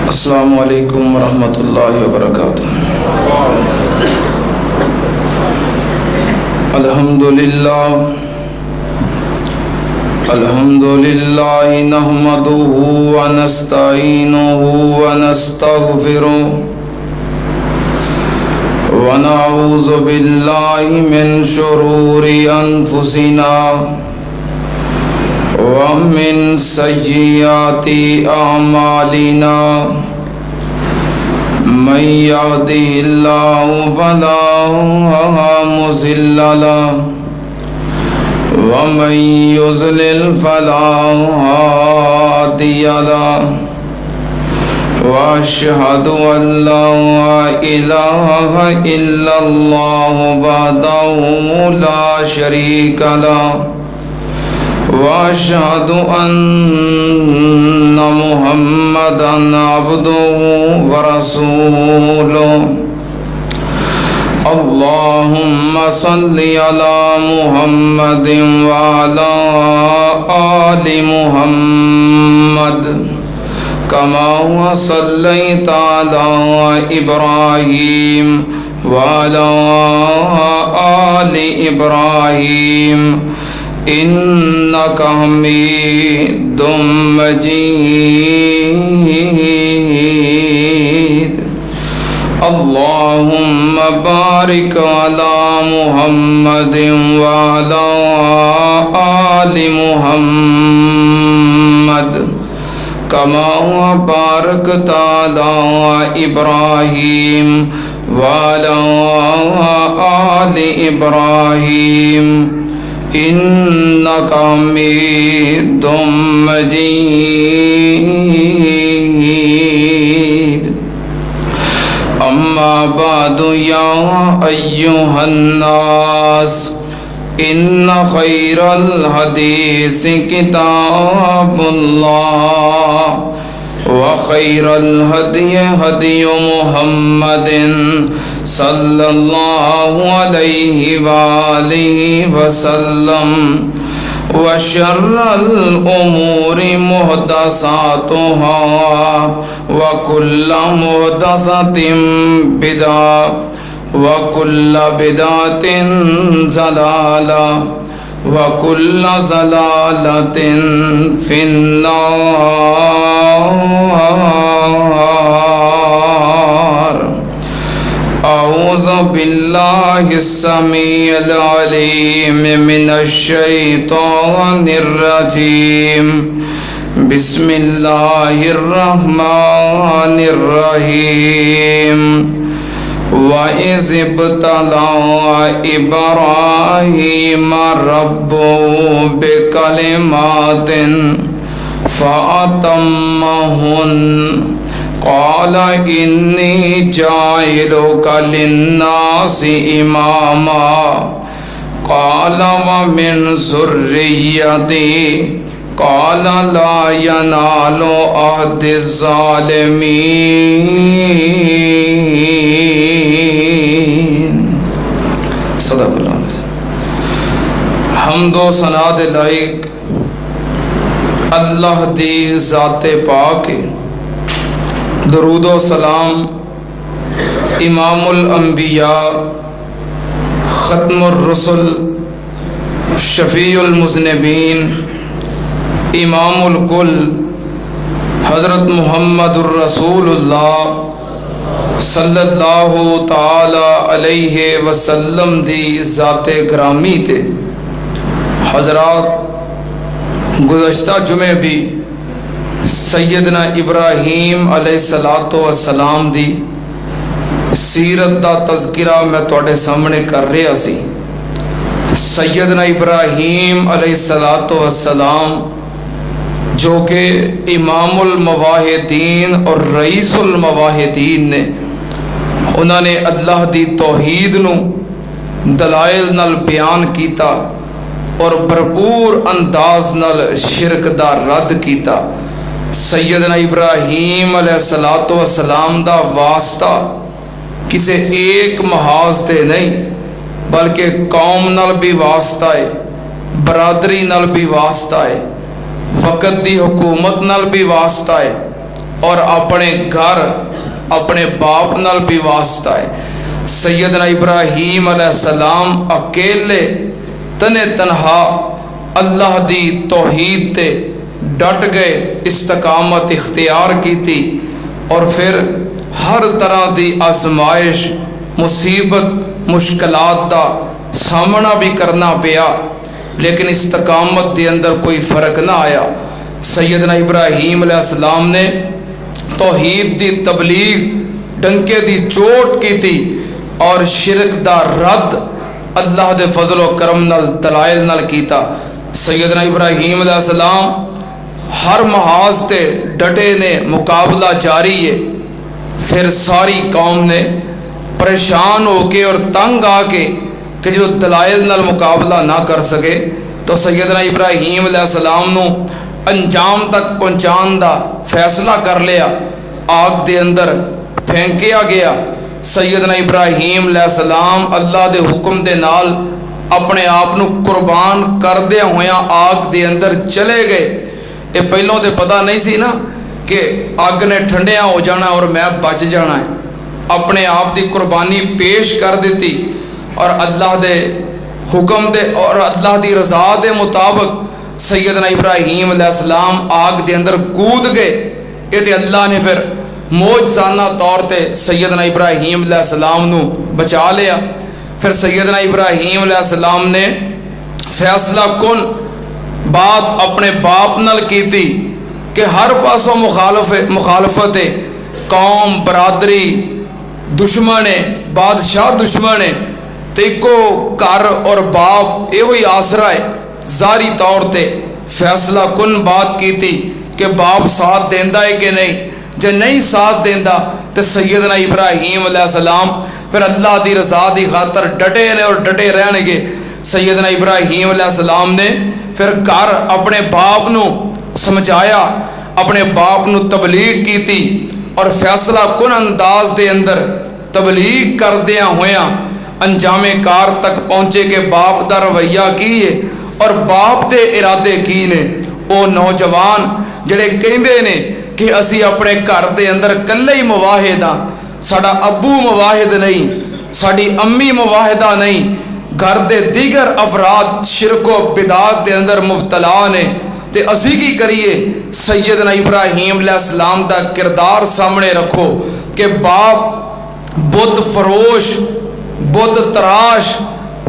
अस्सलामु अलैकुम वरहमतुल्लाहि वबरकातुह। अल्हम्दुलिल्लाह नहमदुहु व नस्तईनुहु व नस्तगफिरुह व नऊज़ु बिल्लाहि मिन शुरूरि अनफुसिना व मिन सय्यिआति अमालिना मन यहदिहिल्लाहु फला मुज़िल्ल लहु व मन युज़लिल फला हादिय लहु व अशहदु अल्ला इलाहा इल्लल्लाहु वहदहु ला शरीका लहु व अशहदु अन्ना मुहम्मदन अब्दुहु व रसूलुहु। अल्लाहुम्मा सल्लि अला मुहम्मदिन व अला आलि मुहम्मद कमा सल्लैता अला इब्राहीम व अला आलि इब्राहीम इन्नका हमीदुम मजीद। अल्लाहुम्मा बारिक अला मुहम्मदिन व अला आलि मुहम्मद कमा बारकता अला इब्राहीम व अला आलि इब्राहीम इन्नका हमीदुम मजीद। अम्मा बादु या अय्युहन्नास इन्न खैरल हदीस किताबुल्लाह व खैरल हदी हदी मुहम्मदिन सल्लल्लाहु अलैहि वालिहि वसल्लम व शर्रल उमूरि मुहदसातुहा व कुल्लु मुहदसतिन बिदअ व कुल्लु बिदअतिन ज़लाला व कुल्लु ज़लालतिन फिन्नार। अऊज़ु बिल्लाहिस समीइल अलीम मिनश शैतानिर रजीम। बिस्मिल्लाहिर रहमानिर रहीम। वइज़ इब्तला इब्राहीम रब्बुहु बिकलिमातिन फ़अतम्महुन क़ाल इन्नी जाइलुका लिन्नासि इमामा क़ाल व मिन ज़ुर्रिय्यती क़ाल ला यनालु अहदिज़ ज़ालिमीन। सदक़ल्लाहु अलैहि। हम्दो सना दे लायक अल्लाह दी ज़ाते पाक है। दरूदो सलाम इमामुल अंबिया ख़त्मुर रुसुल शफ़ीउल मुज़निबीन इमामुल कुल हज़रत मुहम्मदुर रसूलुल्लाह सल्लल्लाहु ताला अलैहि वसल्लम दी ज़ाते ग्रामी ते। हज़रात गुज़श्ता जुमे भी सैयदना इब्राहीम अलैहिस्सलातो वस्सलाम दी सीरत दा तज़किरा मैं तुहाडे सामने कर रहा सी। सैयदना इब्राहीम अलैहिस्सलातो वस्सलाम जो कि इमामुल मवाहिदीन और रईसुल मवाहिदीन ने, उन्होंने अल्लाह दी तौहीद नू दलाइल नाल बयान किया और भरपूर अंदाज नाल शिरक दा रद्द किया। सैयदना इब्राहीम अलैहिस्सलातो वस्सलाम दा वास्ता किसी एक महाज ते नहीं बल्कि कौम नाल भी वास्ता है, बरादरी नाल भी वास्ता है, वक़्त दी हुकूमत नाल भी वास्ता है और अपने घर अपने बाप नाल भी वास्ता है। सैयदना इब्राहीम अलैहिस्सलाम अकेले तने तनहा अल्लाह दी तौहीद ते डट गए, इस्तकामत इख्तियार की थी और फिर हर तरह की आजमाइश मुसीबत मुश्किलात का सामना भी करना पिया, लेकिन इस्तकामत के अंदर कोई फ़र्क ना आया। सैयदना इब्राहीम अलैहिस्सलाम ने तौहीद की तबलीग डंके की चोट की थी और शिरक दा रद्द अल्लाह दे फजल व करम नाल दलाइल नाल कीता। सैयदना इब्राहीम अलैहिस्सलाम हर महाज ते डटे ने, मुकाबला जारी है। फिर सारी कौम ने परेशान होके और तंग आके कि जो दलाइल नाल मुकाबला ना कर सके तो सैयदना इब्राहीम अलैहिस्सलाम नू अंजाम तक पहुँचाने का फैसला कर लिया। आग दे अंदर फेंकिया गया। सैयदना इब्राहीम अलैहिस्सलाम अल्लाह दे हुक्म दे नाल अपने आप नू कुर्बान करदे होया आग दे अंदर चले गए। ये पहलों तो पता नहीं सी ना कि अग ने ठंडिया हो जाना और मैं बच जाना है। अपने आप की कुर्बानी पेश कर दी और अल्लाह दे हुक्म दे और अल्लाह की रज़ा के मुताबिक सैयदना इब्राहीम अलैहिस्सलाम आग के अंदर कूद गए। ये तो अल्लाह ने फिर मौजज़ाना तौर पर सैयदना इब्राहीम अलैहिस्सलाम नू बचा लिया। फिर सैयदना इब्राहीम अलैहिस्सलाम ने फैसला कुन बात अपने बाप नाल की थी कि हर पासों मुखालफत है, कौम बरादरी दुश्मन है, बादशाह दुश्मन है, तो एको घर और बाप यो ही आसरा है। जारी तौर पर फैसला कुन बात की थी कि बाप साथ देंदा है कि नहीं, जे नहीं साथ देंदा तो सैयदना इब्राहीम अलैहिस्सलाम फिर अल्लाह की रज़ा की खातर डटे ने और डटे रहणगे। सैयदना इब्राहीम अलैहिस्सलाम ने फिर घर अपने बाप नू समझाया, अपने बाप नू तबलीग की थी और फैसला कुन अंदाज के अंदर तबलीग करदिया होया अंजामे कार तक पहुँचे कि बाप का रवैया की है और बाप के इरादे की ने। वो नौजवान जड़े कहते ने कि असी अपने घर के अंदर कल्ले ही मुवाहिद हाँ, साडा अबू मुवाहिद नहीं, साडी अम्मी मुवाहिदा नहीं, घर के दीगर अफराद शिरको बिदात के अंदर मुबतला ने, ते असी की करिए। सैयदना इब्राहीम अलैहिस्सलाम का किरदार सामने रखो कि बाप बुत फरोश बुत तराश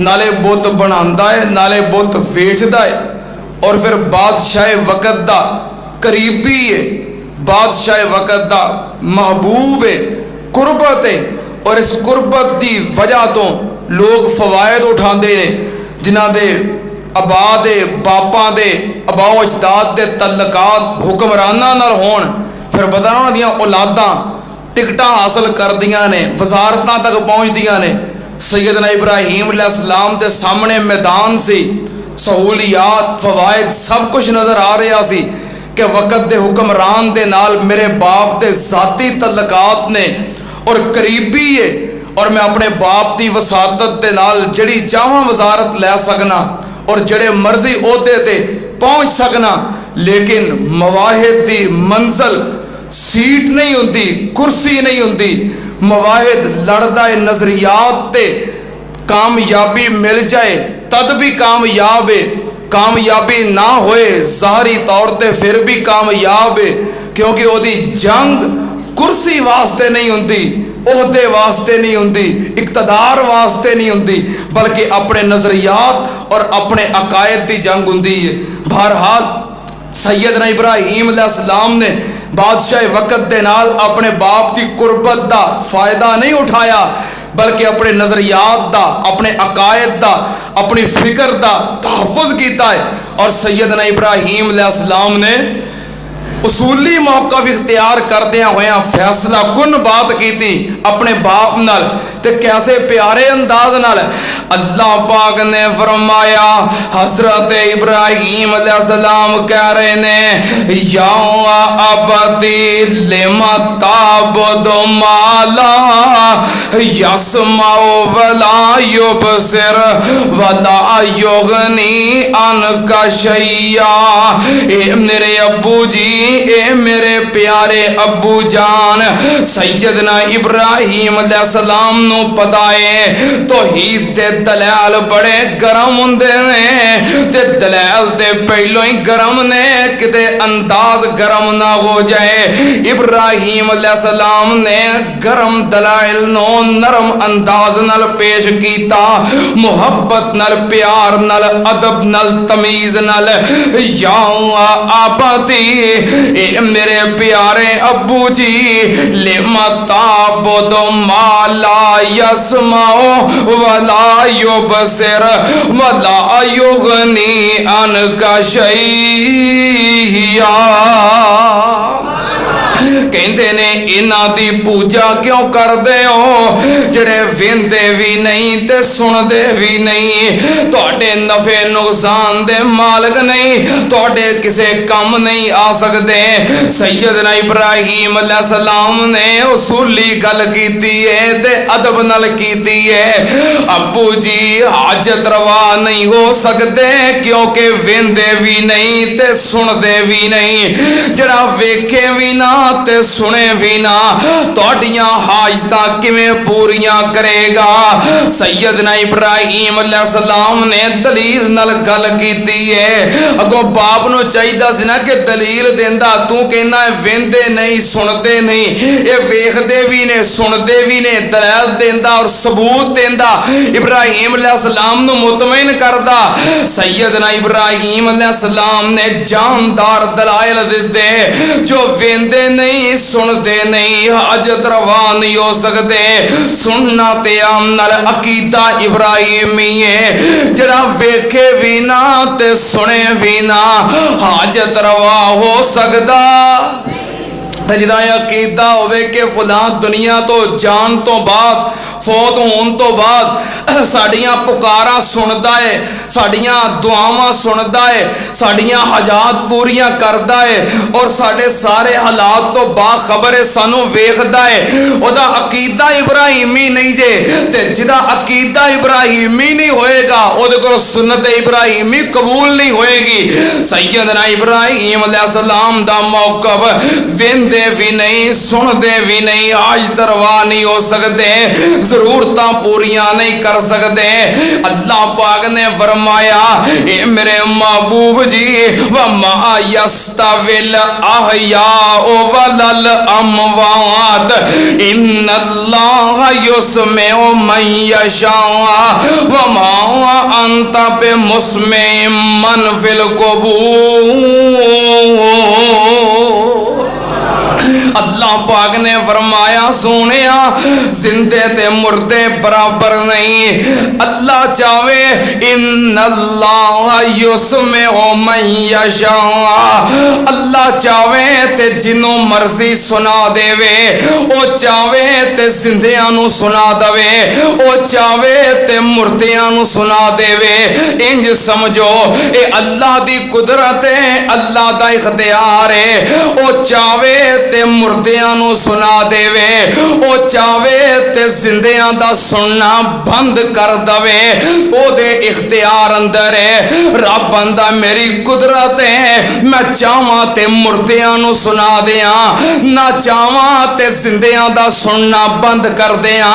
नाले बुत बनांदा है नाले बुत वेचदा है और फिर बादशाह वक़्त दा करीबी है, बादशाह वक़्त दा महबूब है, कुर्बत है और इस कुर्बत की वजह तो लोग फवायद उठाते हैं, जिन्हों के अबा दे बापा दे अबाओ अजदाद के तल्लकात हुक्मराना नाल होण, फिर पता ना उन्होंने औलादा टिकट हासिल करदियां ने, वजारतां तक पहुँचदियां ने। सैयदना इब्राहीम अलैहिस्सलाम के सामने मैदान सी, सहूलियात फवायद सब कुछ नज़र आ रहा सी कि वक़्त के हुक्मरान के नाल मेरे बाप के ज़ाती तल्लकात ने और करीबी है, और मैं अपने बाप की वसातत के नाल जड़ी चाहां वजारत लै सकना और जड़े मर्जी ओहदे ते पहुँच सकना। लेकिन मवाहिद की मंजिल सीट नहीं होंदी, कुर्सी नहीं होंदी। मवाहिद लड़दा है नजरियात ते, कामयाबी मिल जाए तद भी कामयाब है, कामयाबी ना होए ज़ाहरी तौर पर फिर भी कामयाब है, क्योंकि ओदी जंग कुर्सी वास्ते नहीं होंदी, ओहदे वास्ते नहीं होंदी, इक़्तिदार वास्ते नहीं होंदी, बल्कि अपने नज़रियात और अपने अकायद की जंग होंदी है। बहरहाल सैयदना इब्राहीम अलैहिस्सलाम ने बादशाह वक़्त के नाल अपने बाप की कुर्बत का फ़ायदा नहीं उठाया, बल्कि अपने नज़रियात का, अपने अकायद का, अपनी फिक्र का तहफ़्फ़ुज़ किया है। और सैयदना इब्राहीम अलैहिस्सलाम ने उसूली मौक़िफ़ इख्तियार करदे हुए फैसला कुन बात की थी अपने बाप नाल, ते कैसे प्यारे अंदाज नाल अल्लाह पाक ने फरमाया। हज़रत इब्राहीम अलैहिस्सलाम कह रहे ने, या अबती लिमा ताबुदु मा ला यस्माउ वला युबसिर वला युगनी अनका शैया। ए मेरे अब्बू जी, ए मेरे प्यारे अब्बू जान, सैयदना इब्राहीम अलैहिस्सलाम नू पता है तौहीद दे दलाल बड़े गरम हुंदे ने, ते दलाल ते पहलों ही गरम ने, किते अंदाज गरम ना हो जाए। इब्राहीम अलैहिस्सलाम ने गरम दलाइल नो नरम अंदाज नाल पेश कीता, मुहब्बत नाल, प्यार नाल, अदब नाल, तमीज नाल। या आबाती, ए मेरे प्यारे अब्बू जी, लिमा ताबुदु मा ला यस्माउ वला युबसिर वला युगनी अनका शैया। कहते ने इन्हां दी पूजा क्यों करदे हो जेड़े वेंदे भी नहीं ते सुनदे भी नहीं, तुहाडे नफे नुकसान दे मालक नहीं, तुहाडे किसे कम नहीं आ सकते। सैयदना इब्राहीम अलैहिस्सलाम ने उसूली गल कीती है ते अदब नाल कीती है। अब्बू जी हाजत रवा नहीं हो सकते क्योंकि वेंदे भी नहीं ते सुनदे भी नहीं, जरा वेखे भी ना ते सुने भी ना, तुहाडियां हाजतां किवें पूरियां करेगा। सैयदना इब्राहीम अलैहिस्सलाम ने दलील नाल गल कीती है। अगों बाप नूं चाहीदा सी ना कि दलील देंदा, तू कहना वेंदे नहीं सुनते नहीं, ये वेखदे भी ने सुनते भी ने, दलाल देंदा और सबूत देंदा, इब्राहीम अलैहिस्सलाम नूं मुतमईन करदा। सैयदना इब्राहीम अलैहिस्सलाम ने जानदार दलाइल दिते, जो वेंदे नहीं सुनते नहीं, हाजत रवा नहीं हो सकते। सुनना ते आम नाल अकीदा इब्राहीमी है, जरा वेखे भी ना ते सुने भी ना, हाजत रवा हो सकता। जिदा अकीदा होवे कि फलां दुनिया तो जान तो बाद, फौत होने तो बाद साड़ियां पुकारां सुनदा है, साड़ियां दुआवां सुनदा है, साड़ियां हजात पूरियां करदा है और साडे सारे हालात तो बाखबर है, सानू वेखदा है। ओदा अकीदा इब्राहीमी नहीं जे, ते जिदा अकीदा इब्राहीमी नहीं होएगा ओदे कोल सुन्नत इब्राहीमी कबूल नहीं होएगी। सैयदना इब्राहीम अलैहिस्सलाम दा मौक़िफ़ वेंदे भी नहीं सुनते भी नहीं, आज तरवा नहीं हो सकते, जरूरत पूरियां नहीं कर सकते। अल्लाह पाक ने फरमाया, ए मेरे महबूब जी, वमा यस्तविल अहयाउ वलल अमवात इन्नल्लाह युस्मिउ मन यशा वमा अंत बिमुस्मिउ मन फिल कुबूर। अल्लाह अल्लाह पाक ने फरमाया सोनिया जिंदे ते मुर्दे बराबर नहीं। अल्लाह चाहे इन्नल्लाह युस्मिउ मन यशा, अल्लाह चाहे ते जिन्हों मर्जी सुना देवे, ओ चाहे ते जिंदियां नू सुना देवे, ओ चाहे ते मुर्दियां नू सुना देवे। इंज समझो ये अल्लाह दी कुदरत है, अल्लाह दा इख्तियार है। ओ चाहे ते मुर्दियां नू सुना देवे, ओ चाहे ते जिंदियां दा सुनना बंद कर दवे, ओदे इख्तियार अंदर है। रब बंदा मेरी कुदरत है, मैं चाहवां ते मुर्दियां नू सुना दिया, ना चाहवां ते जिंदियां दा सुनना बंद कर दिया।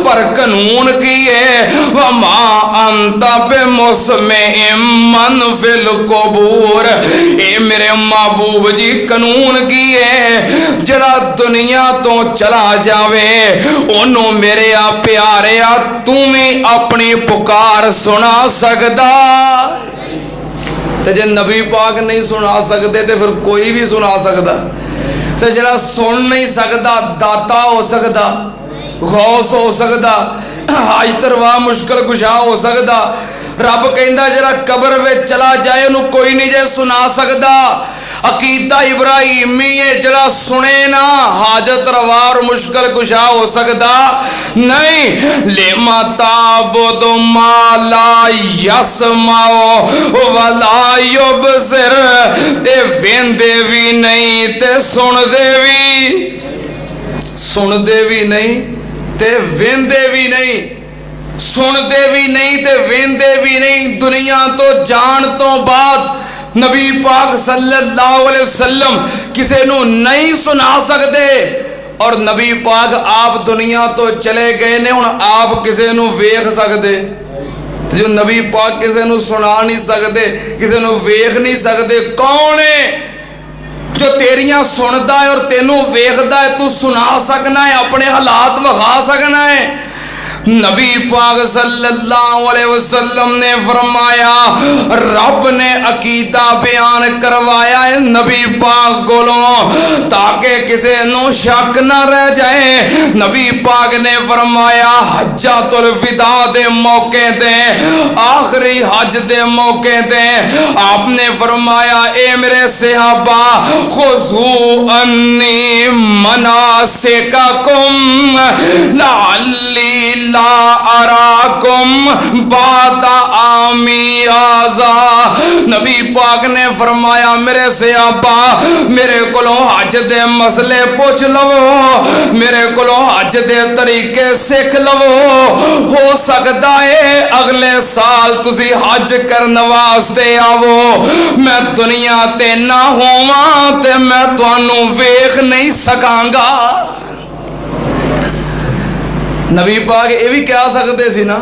पर कानून की है वमा अंता पे मुस्मे मन फिल कबूर। ए मेरे महबूब जी कानून की है जरा दुनिया तो चला जावे ओनू मेरे आ प्यारे आ तू भी अपनी पुकार सुना सकदा। ते जे नबी पाक नहीं सुना सकते तो फिर कोई भी सुना सकता। तो जरा सुन नहीं सकता दाता हो सकता, गौस हो सकता, हाज तरवा मुश्किल कुशा हो सकता। रब कहता जरा कब्र में चला जाए उन्हों कोई नहीं जे सुना सकता। अकीदा इब्राहिमी है जरा सुने ना हाजत रवा और मुश्किल कुशा हो सकता नहीं। ले माता बोदो माला यसमाओ वला युबसिर, ए वेंदे भी नहीं ते सुनदे भी नहीं ते वेंदे भी नहीं, सुनते भी नहीं ते वेंदे भी नहीं। दुनिया तो जान तो बाद नबी पाक सल्लल्लाहु अलैहि वसल्लम किसी नू नहीं सुना सकते और नबी पाक आप दुनिया तो चले गए ने, हुण आप किसी नू वेख सकते। जो नबी पाक किसी नू सुना नहीं सकते, किसी नू वेख नहीं सकते, कौन है जो तेरियां सुनता है और तेनू वेखदा है? तू सुना सकना है, अपने हालात विखा सकना है। नबी पाक सल्लल्लाहु अलैहि वसल्लम ने फरमाया, रब ने अकीदा बयान करवाया है नबी पाक कोलों ताकि किसी नू शक ना रह जाए। नबी पाक ने फरमाया हज्जातुल विदा दे मौके ते, आखिरी हज दे मौके ते आपने फरमाया ए मेरे सहाबा खुज़ू अन्नी मनासिकाकुम लअल्ली ला अराकुम बादा आमी आजा। नबी पाक ने फरमाया मेरे सहाबा मेरे कोलों हज दे मसले पूछ लवो, मेरे कोलों हज दे तरीके सीख लवो। हो सकता है अगले साल तुसी हज करने वास्ते आवो, मैं दुनिया ते ना होवां ते मैं तुहानू वेख नहीं सकांगा। नबी पाक ये भी कह सकते सी ना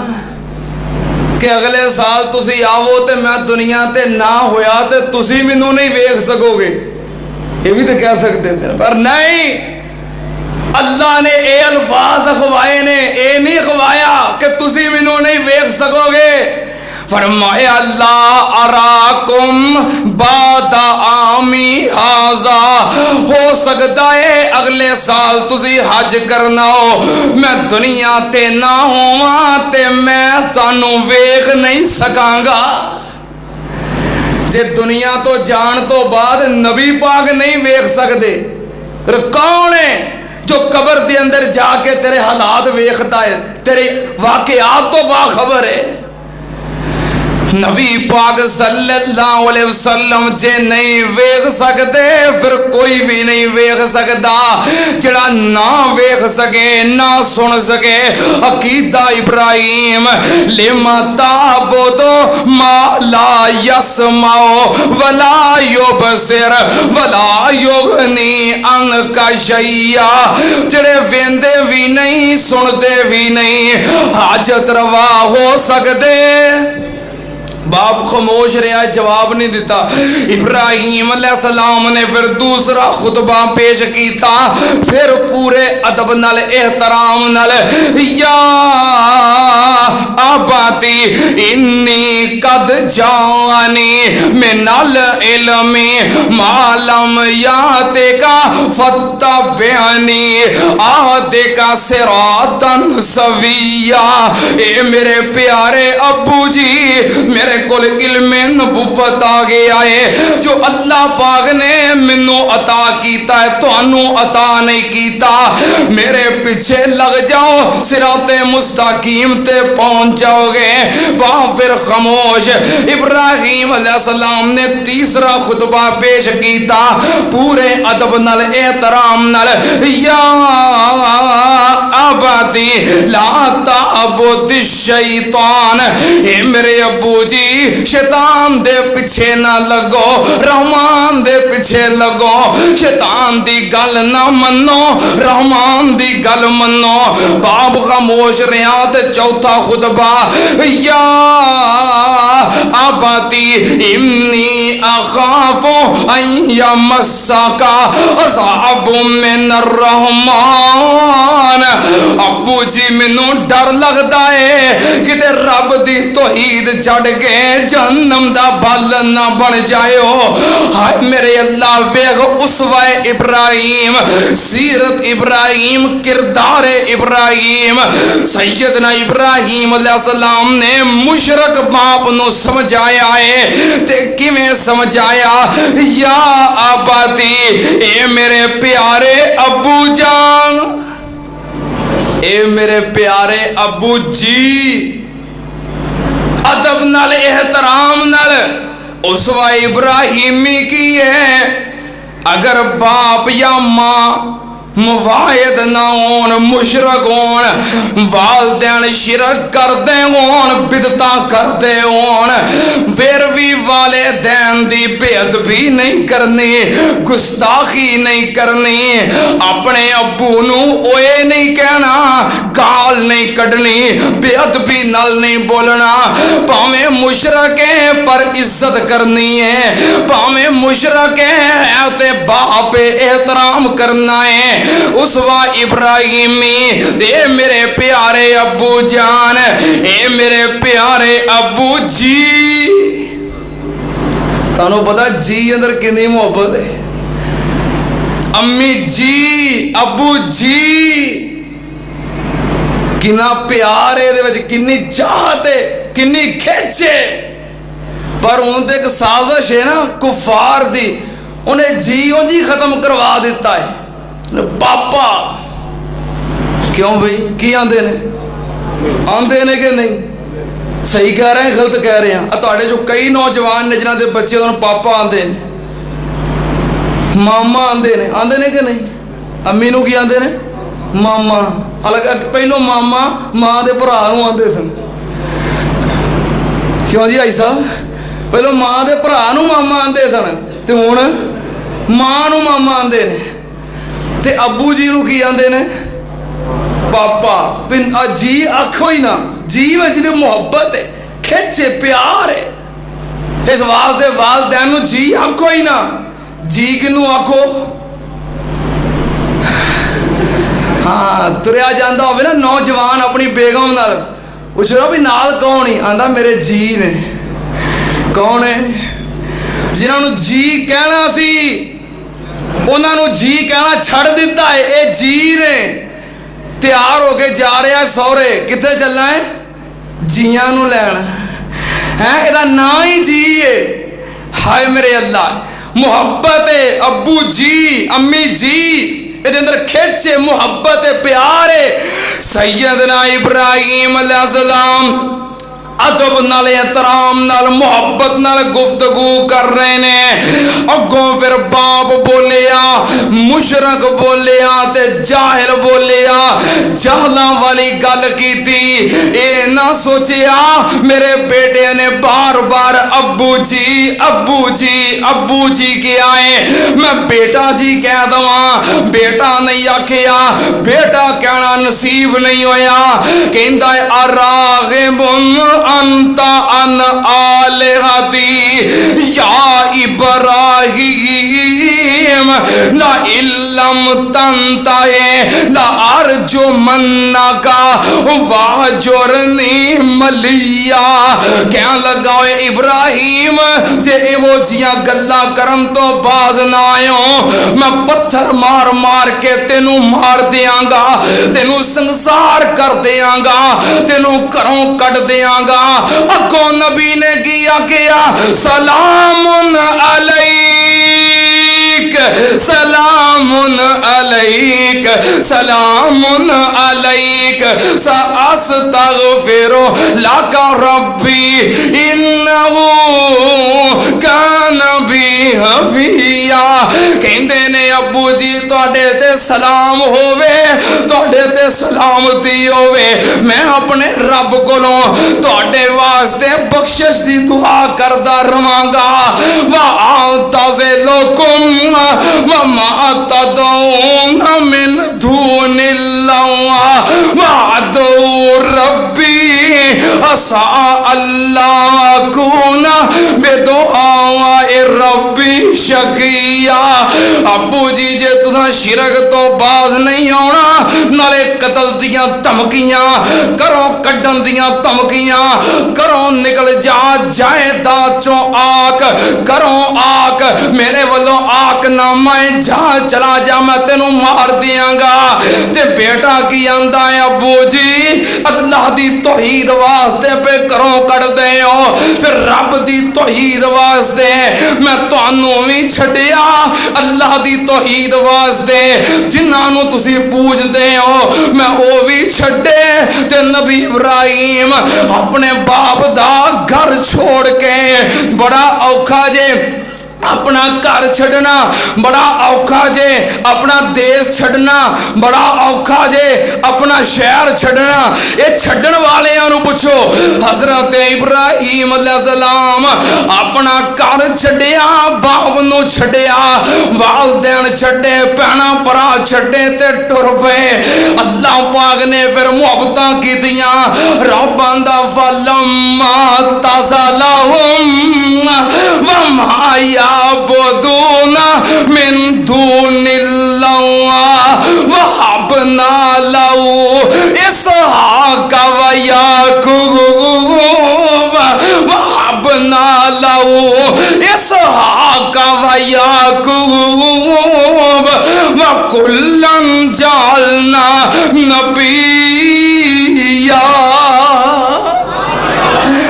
कि अगले साल तुसी आवो तो मैं दुनिया ते ना होया तो तुसी मैनू नहीं वेख सकोगे, ये भी तो कह सकते थे। पर नहीं, अल्लाह ने ये अल्फाज अखवाए ने, ये नहीं अखवाया कि तुसी मैनू नहीं वेख सकोगे। फरमाया अल्लाह अराकुम बादा आमी हाजा, हो सकता है अगले साल तुसी हज करना हो, मैं दुनिया ते ना होवां ते मैं तानू वेख नहीं सकांगा। जे दुनिया तो जान तो बाद नबी पाक नहीं वेख सकते, फिर कौन है जो कब्र के अंदर जाके तेरे हालात वेखता है, तेरे वाकयात तो बाखबर है। नबी पाक सल्लल्लाहु अलैहि वसल्लम जे नहीं वेख सकते फिर कोई भी नहीं वेख सकता। जड़ा ना वेख सके ना सुन सके, अकीदा इब्राहिम लिमा ताबुदो माला यसमाओ वला युबसिर वला युगनी अनका शैया। जड़े वेंदे भी नहीं सुनते भी नहीं, हाजत रवा हो सकते बाप खामोश रहा, जवाब नहीं दिता। इब्राहिम अलैहिस्सलाम ने फिर दूसरा खुतबा पेश किया, फिर पूरे अदब नाल एहतराम नाल, या आबाती इन्नी कद जानी मिनल इल्मी मालम याते का फत्तबिअनी आते का सिरातन सविया। ए मेरे प्यारे अब्बू जी, मेरे कोल इल्मे नबुव्वत आ गया है जो अल्लाह पाक ने मैनू अता कीता है, तुहानू अता नहीं कीता। मेरे पीछे लग जाओ, सिराते मुस्तकीम ते पहुंच जाओगे। वहां फिर खामोश। इब्राहिम अलैहिस्सलाम ने तीसरा खुतबा पेश किया पूरे अदब नाल एहतराम नाल, या अबादी ला ताबुद शैतान। ए मेरे अब्बू जी, शैतान दे पीछे ना लगो, रहमान दे पीछे लगो। शैतान दी गल ना मनो, रहमान दी गल मनो। बाप खामोश रहा ते चौथा खुतबा, या आबाती इन्नी अखाफु अन यमस्सका अज़ाबु मिनर रहमान। अब्बू जी मैनू डर लगता है किते रब दी तौहीद छड़ के जहन्नम दा बल ना बन जाओ। हाय मेरे अल्लाह, वेख उसवाए इब्राहिम, सीरत इब्राहिम, किरदार इब्राहिम। सैयदना इब्राहिम अलैहिस्सलाम ने मुशरक बाप नु समझाया है ते किवें समझाया, या आबादी, ए मेरे प्यारे अब्बू जान, ए मेरे प्यारे अब्बू जी। अदब नाल एहतराम नाल उसवा इब्राहिमी की है। अगर बाप या मां मुवाहिद ना होन, मुशरक होन, वालदैन शिरक करते होन, बिदता करते होन, फिर भी वालिदैन दी बेअदबी नहीं करनी, गुस्ताखी नहीं करनी, अपने अब्बू नू ओए नहीं कहना, गाल नहीं कढ़नी, बेअदबी नाल नहीं बोलना। भावें मुशरक है पर इज्जत करनी है, भावें मुशरक है ते बाप एहतराम करना है। उसवा इब्राहिमी, ए मेरे प्यारे अब्बू जान, ए मेरे प्यारे अब्बू जी। तानू पता जी अंदर कितनी मोहब्बत है। अम्मी जी, अब्बू जी, कितना प्यार है, कितनी चाहत है, कितनी खिच है। पर उन एक साजिश है ना कुफार दी, उन्हें जी उंज ही खत्म करवा दिता है। पापा क्यों भाई, की आंदे ने, आंदे ने कि नहीं? सही कह रहे हैं, गलत कह रहे हैं? तुहाडे जो कई नौजवान ने जिन्हां दे बच्चे उन्होंने पापा आंदे ने, मामा आंदे ने, आंदे ने कि नहीं? अम्मी नूं की आंदे ने? मामा। हालांकि पहलों मामा मां दे भरा नूं आंदे सन। क्यों जी आई साहब? पहलों मां दे भरा नूं मामा आंदे सन ते हुण मां नूं मामा आंदे ने। ते अब्बू जी नूं की आंदे ने? पापा। जी आखो ही ना, जी विच ते मुहब्बत है, खिच है, प्यार है। इस वास्ते वालदैन नूं जी आखो ही ना। जी किनू आखो? हाँ, तुरिया जाता हो ना नौजवान अपनी बेगम नाल, पुछो भी नाल कौन ही? आंदा मेरे जी ने। कौन है? जिन्होंने जी कहना सी उन्होंने जी कहना छड़ दिता है। ये जी ने तैयार होके जा रहा है सौरे, कितने चलना है? जियां नू लैन है, एदा ना ही जी है। हाय मेरे अल्लाह, मुहब्बत है अब्बू जी, अम्मी जी, ये अंदर खिच है, मुहब्बत है, प्यार है। सैयदना इब्राहिम अलैहिस्सलाम अदब नाल एहतराम नाल मुहब्बत नाल गुफ्तगू कर रहे ने। अगों फिर बाप बोलिया, मुशरक बोलिया ते जाहिल बोलिया, जहलां वाली गल कीती। ए ना सोचिया मेरे बेटे ने बार बार अब्बू जी, अब्बू जी, अब्बू जी के आए, मैं बेटा जी कह दवा। बेटा नहीं आखिया, बेटा कहना नसीब नहीं होया। कहंदा अराग़िबुन अंत अन आलिहती या इब्राहीम ला इल्लम तंताए ला अर्जुमन्नका वाजुरनी मलिया। कह लगा इब्राहिम जे एवो जिया गल्ला करन तो बाज ना आयो मैं पत्थर मार मार के तेनू मार दियांगा, तेनू संसार कर दियांगा, तेनू घरों कट दियांगा। अगों नबी ने किया किया सलामुन अलैक सलामुन अलैक सलामुन अलैक सअस्तगफिरु लका रब्बी इन्नहु कान बी हफिया। कहंदे ने अब्बू जी तुहाडे ते सलाम होवे, तुहाडे ते सलामती होवे। मैं अपने रब कोलों तुहाडे वास्ते बख्शिश दी दुआ करदा रवांगा। वा आतज़िलुकुम व मा तदऊन मिन दूनिल्लाह वा अदू रब्बी असा अल्लाह कुना बेदुआ रब्बी शकिया। अब्बू जी जे तुसा शिरक तो बाज नहीं आना, नाले कतल दियां धमकियां घरों कड्डन दियां धमकियां, घरों निकल जा जायदाद चों आक, घरों आक मेरे वालों आक ना मैं जा चला जा मैं तेनू मार दियांगा। ते बेटा की आंदा है अब्बू जी अल्लाह दी तौहीद वास्ते पे घरों कट दे हो, फिर रब दी तौहीद वास्ते मैं तुहानू भी छड्डिया अल्लाह दी तौहीद वास्ते। जिन्हां नू तुसी पूजदे हो मैं वो भी छड्डे। ते नबी इब्राहिम अपने बाप दा घर छोड़ के बड़ा औखा जे अपना घर छड़ना बड़ा औखा जे, अपना देश छड़ना बड़ा औखा जे, अपना शहर छड़ना। ये छड़न वालियां नू पुछो हजरत इब्राहिम अलैहिस्सलाम अपना घर छड़िया, बाप नू छड़िया, वालदैन छड़े, भैणा भरा छड़े ते टुर पे। अल्लाह पाक ने फिर मुहब्बतां कीतियां। रब आंदा फलम्मा तज़लहुम व माया बुदूना मिन दूनिल्लाह वहबना लहू इसहाक व याकूब वहबना लहू इसहाक व याकूब व कुल्लन जअलना नबिय्या।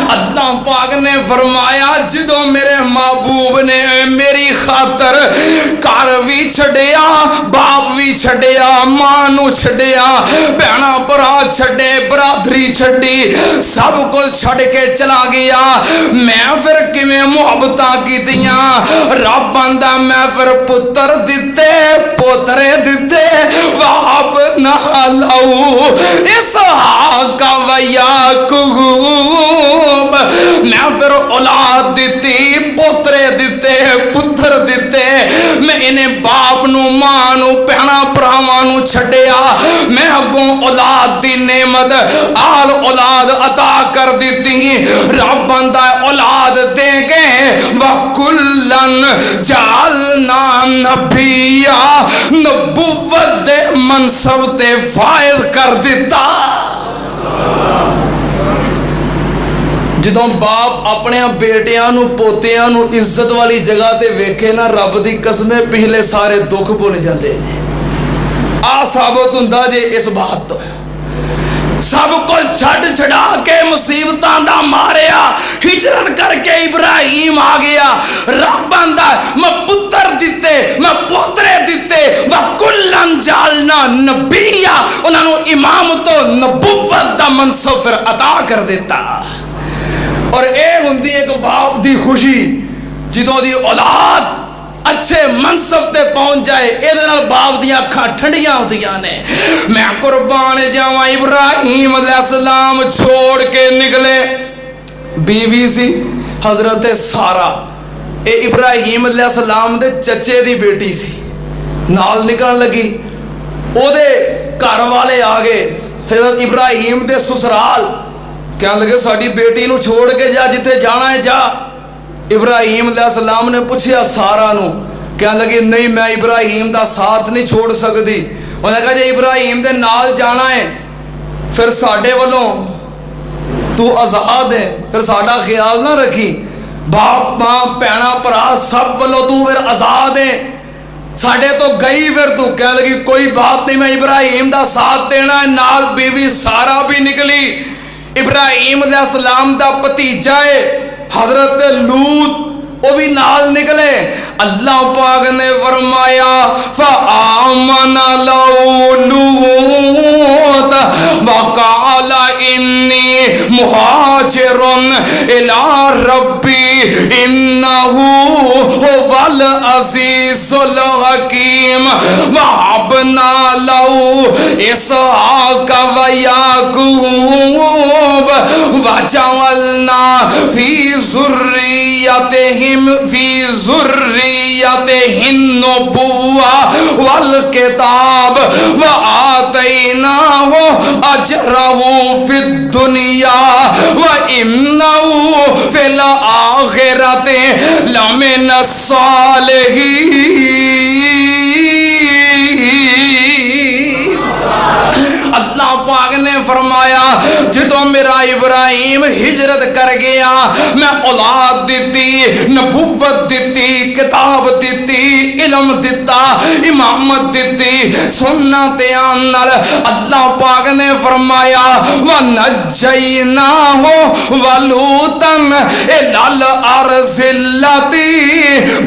अल्लाह पाक ने फरमाया जदों मेरे महबूब ने मेरी खातर घर भी छड़िया, बाप भी छड़िया, मां नू छड़िया, भैणा भरा छड़े, बरादरी छड़ी, सब कुछ छड़ के चला गया। मैं फिर किवें मुहब्बतां कीतियां। रब आंदा मैं फिर पुत्र दिते, पोतरे दिते, वहब नहलहू इसहाक व याकूब। मैं फिर औलाद दिती, पोतरे दिते, पुत्र दिते। मैं इन्हें बाप नू, मां नू, भैणा भरावां नू छड्डिया। मैं अगों औलाद दी नेमत आल औलाद अता कर दी। रब आंदा औलाद दे के वकुल्लन जालना नबिया, नबुव्वत दे मनसब ते फायज कर दिता। जदों बाप अपने बेटियां नू, पोतियां नू इज्जत वाली जगह ते वेखे ना, रब दी कसमें पिछले सारे दुख भुल जाते। आ साबत हुंदा जे इस बात तो सब कुछ छड़ छड़ा के मुसीबतां दा मारिया हिजरत करके इब्राहिम आ गया। रब आंदा मैं पुत्र दिते, मैं पोतरे दिते, व कुल्लन जालना नबिया, उन्हां नू इमामत नबुव्वत दा मनसब फिर अता कर दिता। और ये हुंदी एक बाप दी खुशी जिदों दी औलाद अच्छे मनसब ते पहुंच जाए, इहदे नाल बाप दी अखां ठंडियां होंदियां ने। मैं कुर्बान जावां इब्राहिम अलैहिस्सलाम छोड़ के निकले। बीवी सी हजरत सारा, ये इब्राहिम अलैहिस्सलाम दे चचे दी बेटी सी। नाल निकलण लगी, ओदे घर वाले आ गए हजरत इब्राहिम दे ससुराल। कह लगे साड़ी बेटी नू छोड़ के जा, जिथे जाना है जा। इब्राहिम अलैहिस्सलाम ने पूछा सारा नू, कह लगे नहीं मैं इब्राहिम का साथ नहीं छोड़ सकती। उन्हें कहा जे इब्राहिम के नाल जाना है फिर साडे वालों तू आज़ाद है, फिर साडा ख्याल ना रखी, बाप माँ भैणा भरा सब वालों तू फिर आज़ाद है, साडे तो गई फिर तू। कह लगी कोई बात नहीं, मैं इब्राहिम का साथ देना है। नाल बीवी सारा भी निकली, इब्राहिम अलैहिस्सलाम का भतीजा है हजरत लूत वो भी नाल निकले। अल्लाह पाक ने फरमाया फ़आमना लूत वक़ाला इन्नी मुहाजिरुन इला रब्बी इन्नहु हुवल अज़ीज़ुल हकीम वहबना लहू इसहाक़ व याक़ूब वजअलना फी ज़ुर्रियतिहिम नुबुव्वा वल किताब व आतैनाहु अजरहु फिद दुनिया व इन्नहु फिल आखिरति लमिनस सालिहीन। अल्लाह पाक ने फरमाया जो मेरा इब्राहिम हिजरत कर गया मैं औलाद दिती, नबुव्वत दिती, किताब दिती, इल्म दिता, इमामत दिती, सुनना ध्यान नाल। अल्लाह पाक ने फरमाया व नज्जयनाहु व लूतन इलल अर्ज़िल्लती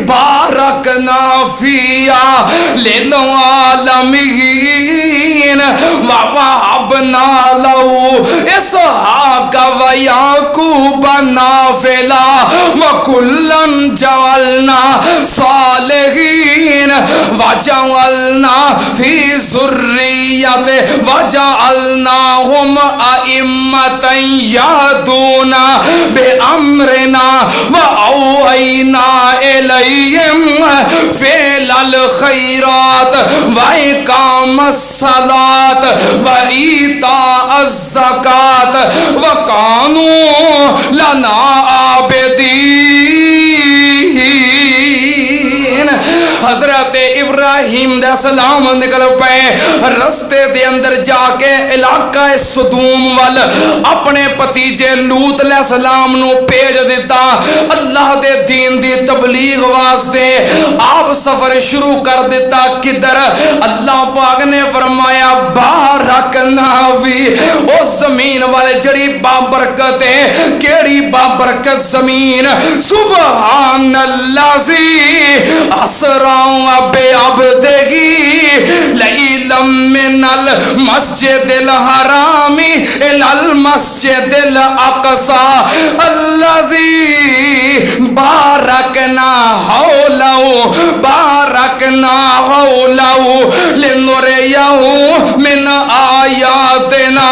बारकना फिया लिल आलमीन व वहबना लहू इसहाक़ व याक़ूब नाफ़िला व कुल्लन जअलना सालिहीन व जअलना फी ज़ुर्रियति व जअलनाहुम अइम्मतन यहदूना बिअम्रिना व औहयना इलैहिम फ़िअल खैरात व इक़ामस सलात व ईताअज़ ज़कात व कानू लना आबिदीन। हजरत इब्राहिम अलैहिस्सलाम निकल पे रस्ते के अंदर जाके इलाका सदूम वाल अपने भतीजे लूत अलैहिस्सलाम नू भेज दिता। अल्लाह दे दीन दी तबलीग वास्ते आप सफर शुरू कर दिता। किधर? अल्लाह पाक ने फरमाया बारकना वी उस जमीन वाले जड़ी बाबरकत है। केड़ी बाबरकत जमीन? सुबहानल्लाज़ी असरा बिअब्दिही लैलन मिनल मस्जिदिल हरामी इलल मस्जिदिल अक़सा अल्लज़ी बारकना हौलहु लिनुरियहु मिन आयातिना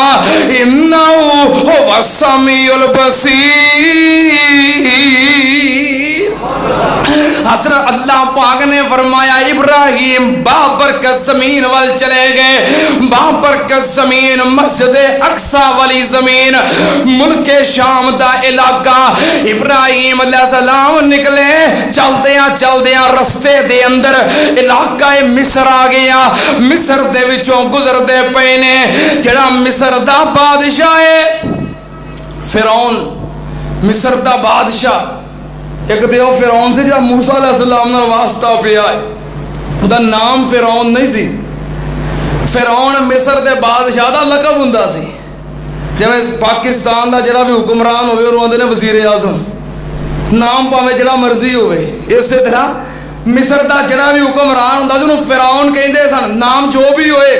इन्नहु हुवस समीउल बसीर। हज़रत अल्लाह पाक ने फरमाया इब्राहिम बाबरकत ज़मीन वाल चले गए। बाबरकत ज़मीन मस्जिद अक्सा वाली ज़मीन मुल्क शाम दा इलाका। इब्राहिम अलैहिस्सलाम निकले चलदियां रस्ते दे अंदर इलाका मिस्र आ गया। मिस्र दे विचों गुजरदे पे ने जेड़ा मिस्र दा बादशाह है फिरौन। मिस्र दा बादशाह एक तो फिरौन से जो मूसा अलैहिस्सलाम नाल वास्ता पिया है उसका नाम फिरौन नहीं सी। फिरौन मिस्र के बादशाह का लकब हुंदा सी। जिवें पाकिस्तान का जिहड़ा भी हुक्मरान होवे उहनूं आंदे ने वज़ीर आज़म, नाम भावें जिहड़ा मर्जी होवे। इस तरह मिस्र का जिहड़ा भी हुक्मरान हुंदा सी उहनूं फिरौन कहंदे सन। नाम जो भी होए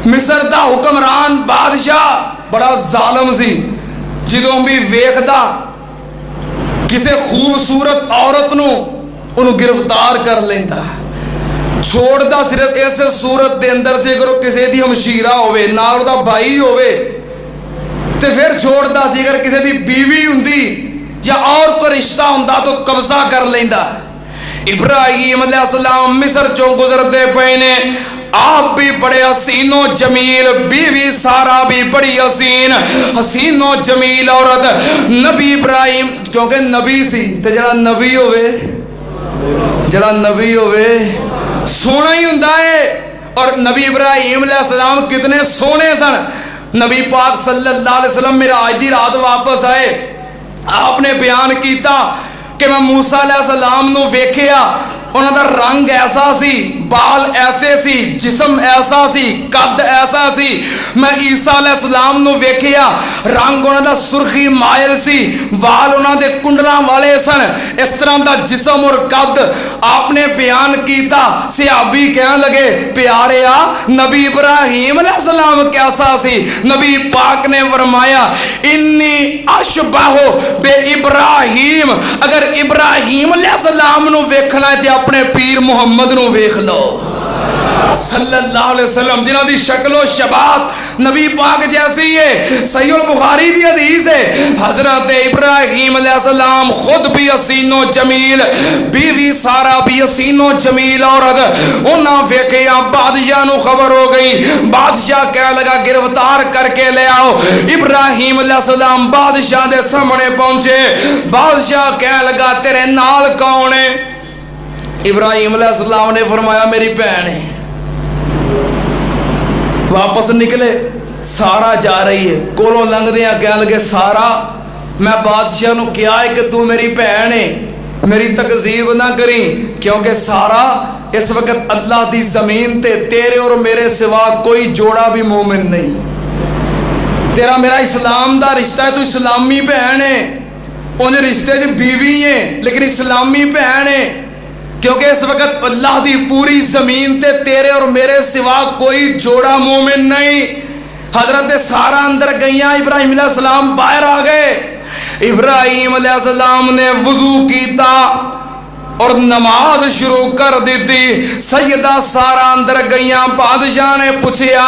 मिस्र का हुक्मरान बादशाह बड़ा जालम सी। जदों भी वेखदा किसी खूबसूरत औरत नूं गिरफ्तार कर लेंदा, छोड़दा सिर्फ इस सूरत के अंदर से अगर किसी की हमशीरा होवे नाल उहदा भाई होवे ते फिर छोड़दा सी। अगर किसी की बीवी हुंदी या और कोई रिश्ता हुंदा तो कब्जा कर लेंदा। इब्राहिम अलैहिस्सलाम मिस्र चो गुजरते पे ने, आप भी बड़े हसीनो जमील, बीवी सारा भी बड़ी हसीन हसीनो जमील औरत। नबी इब्राहिम क्योंकि नबी सी ते जरा नबी होवे, जरा नबी होवे सोना ही हुंदा है। और नबी इब्राहिम अलैहिस्सलाम कितने सोने सन। नबी पाक सल्लल्लाहु अलैहि वसल्लम मिराज दी रात वापस आए, आपने बयान किया कि मैं मूसा अलैहिस्सलाम नूं वेखिया, उन्हां दा रंग ऐसा सी, बाल ऐसे सी, जिस्म ऐसा सी, कद ऐसा सी। मैं ईसा अलैहिस्सलाम नूं वेखिया, रंग उन्हां दा सुर्खी मायल सी, वाल उन्हां दे कुंडलां वाले सन, इस तरह दा जिस्म और कद। आपने बयान किया, सहाबी कहने लगे प्यारेआ नबी इब्राहिम अलैहिस्सलाम कैसा सी? नबी पाक ने फरमाया इन्नी अशबहु बे इब्राहिम, अगर इब्राहिम अलैहिस्सलाम नूं वेखना है ते अपने पीर मुहम्मद नूं वेख लो सल्लल्लाहु अलैहि वसल्लम, जिन्हां दी शक्लो शबात नबी पाक जैसी है। सहीह बुखारी दी हदीस है, हजरत इब्राहिम अलैहिस्सलाम खुद भी हसीनो जमील, बीवी सारा भी हसीनो जमील औरत। उन्हां वेखिया बादशाह नूं खबर हो गई, बादशाह कह लगा गिरफ्तार करके ले आओ। इब्राहिम अलैहिस्सलाम बादशाह दे सामने पहुंचे, बादशाह कह लगा तेरे नाल कौन है? इब्राहिम अलैहिस्सलाम ने फरमाया मेरी भैन है। वापस निकले, सारा जा रही है, कोलों लंघदियां कह लगे सारा मैं बादशाह नूं कहा है कि तू मेरी भैन है, मेरी तकजीब ना करी, क्योंकि सारा इस वक्त अल्लाह दी जमीन ते तेरे और मेरे सिवा कोई जोड़ा भी मोमिन नहीं। तेरा मेरा इस्लाम दा रिश्ता है, तू इस्लामी भैन है। उन रिश्ते च बीवी है लेकिन इस्लामी भैन है, क्योंकि इस वक्त अल्लाह दी पूरी जमीन ते तेरे और मेरे सिवा कोई जोड़ा मोमिन नहीं। हजरत सारा अंदर गईया, इब्राहिम अलैहिस्सलाम बाहर आ गए। इब्राहिम अलैहिस्सलाम ने वजू किया और नमाज शुरू कर दी थी। सैयदा सारा अंदर गईया, बादशाह ने पूछया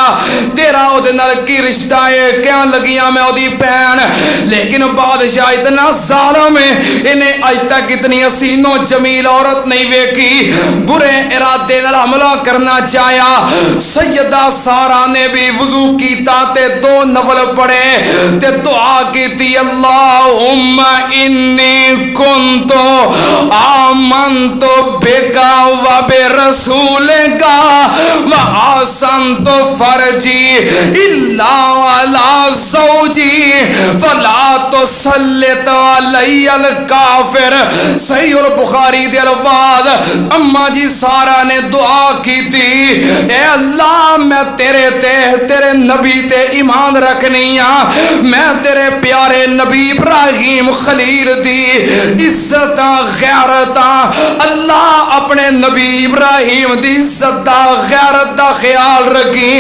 तेरा ओदे नाल की रिश्ता है? कहन लगियां मैं ओदी भैन। लेकिन बादशाह इतना जालिम है, इन्हें अज तक इतनी हसीनो जमील औरत नहीं वेखी। बुरे इरादे नाल हमला करना चाहा। सैयदा सारा ने भी वजू कीता ते दो नफल पढ़े ते दुआ कीती, अल्लाहुम्मा इन्नी कुन्तु आमनतु बिका व बिरसूलिका व आसनतु फर्जी इल्ला अला ज़ौजी फला तुसल्लित अलैयल काफिर। सहीह बुखारी दे अल्फाज। अम्मा जी सारा ने दुआ की थी, ए अल्लाह मैं तेरे ते तेरे नबी ते ईमान रखनी आ, मैं तेरे प्यारे नबी इब्राहिम खलील दी इज्जत गैरत अल्लाह अपने नबी इब्राहिम दी इज्जत दा गैरत दा ख्याल रखी।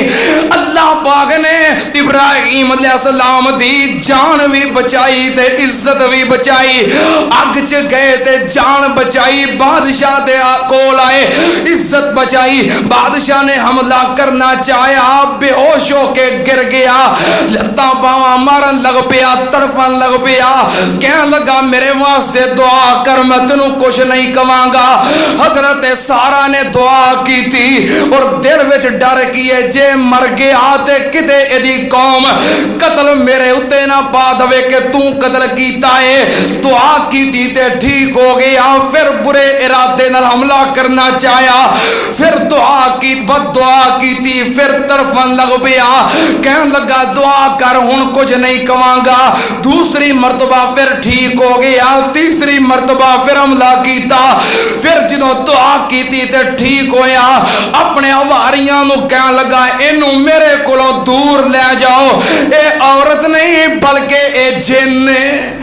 अल्लाह पाक ने इब्राहिम अलैहिस्सलाम दी जान भी बचाई ते इज्जत भी बचाई। अग च गए ते जान बचाई, बादशाह दे कोल आए इज्जत बचाई। बादशाह ने हमला करना चाहा, बेहोश होके गिर गया, लत्तां बावां मारन लग पिया, तड़फन लग पिया, कहने लगा मेरे वास्ते दुआ कर, मैं तेनू कुछ नहीं कवांगा। हजरत सारा ने दुआ की थी और दिल विच डर किए जे मर गया ते किते एदी कौम कत्ल मेरे उत्ते ना पा दवे कि तू कत्ल कीता है। दुआ की थी ते ठीक हो गया, फिर बुरे इरादे नाल हमला करना चाहा, फिर दुआ की बददुआ की थी, फिर तरफन लग पिया, कहने लगा दुआ कर हुण कुछ नहीं कवांगा। दूसरी मर्तबा फिर ठीक हो गया, तीसरी मर्तबा फिर हमला कीता, फिर जो दुआ की थी ते ठीक होया, अपने हवारियां नूं कहन लगा इनू मेरे कोलों दूर ले जाओ, ए औरत नहीं बल्कि ए जिन्न है।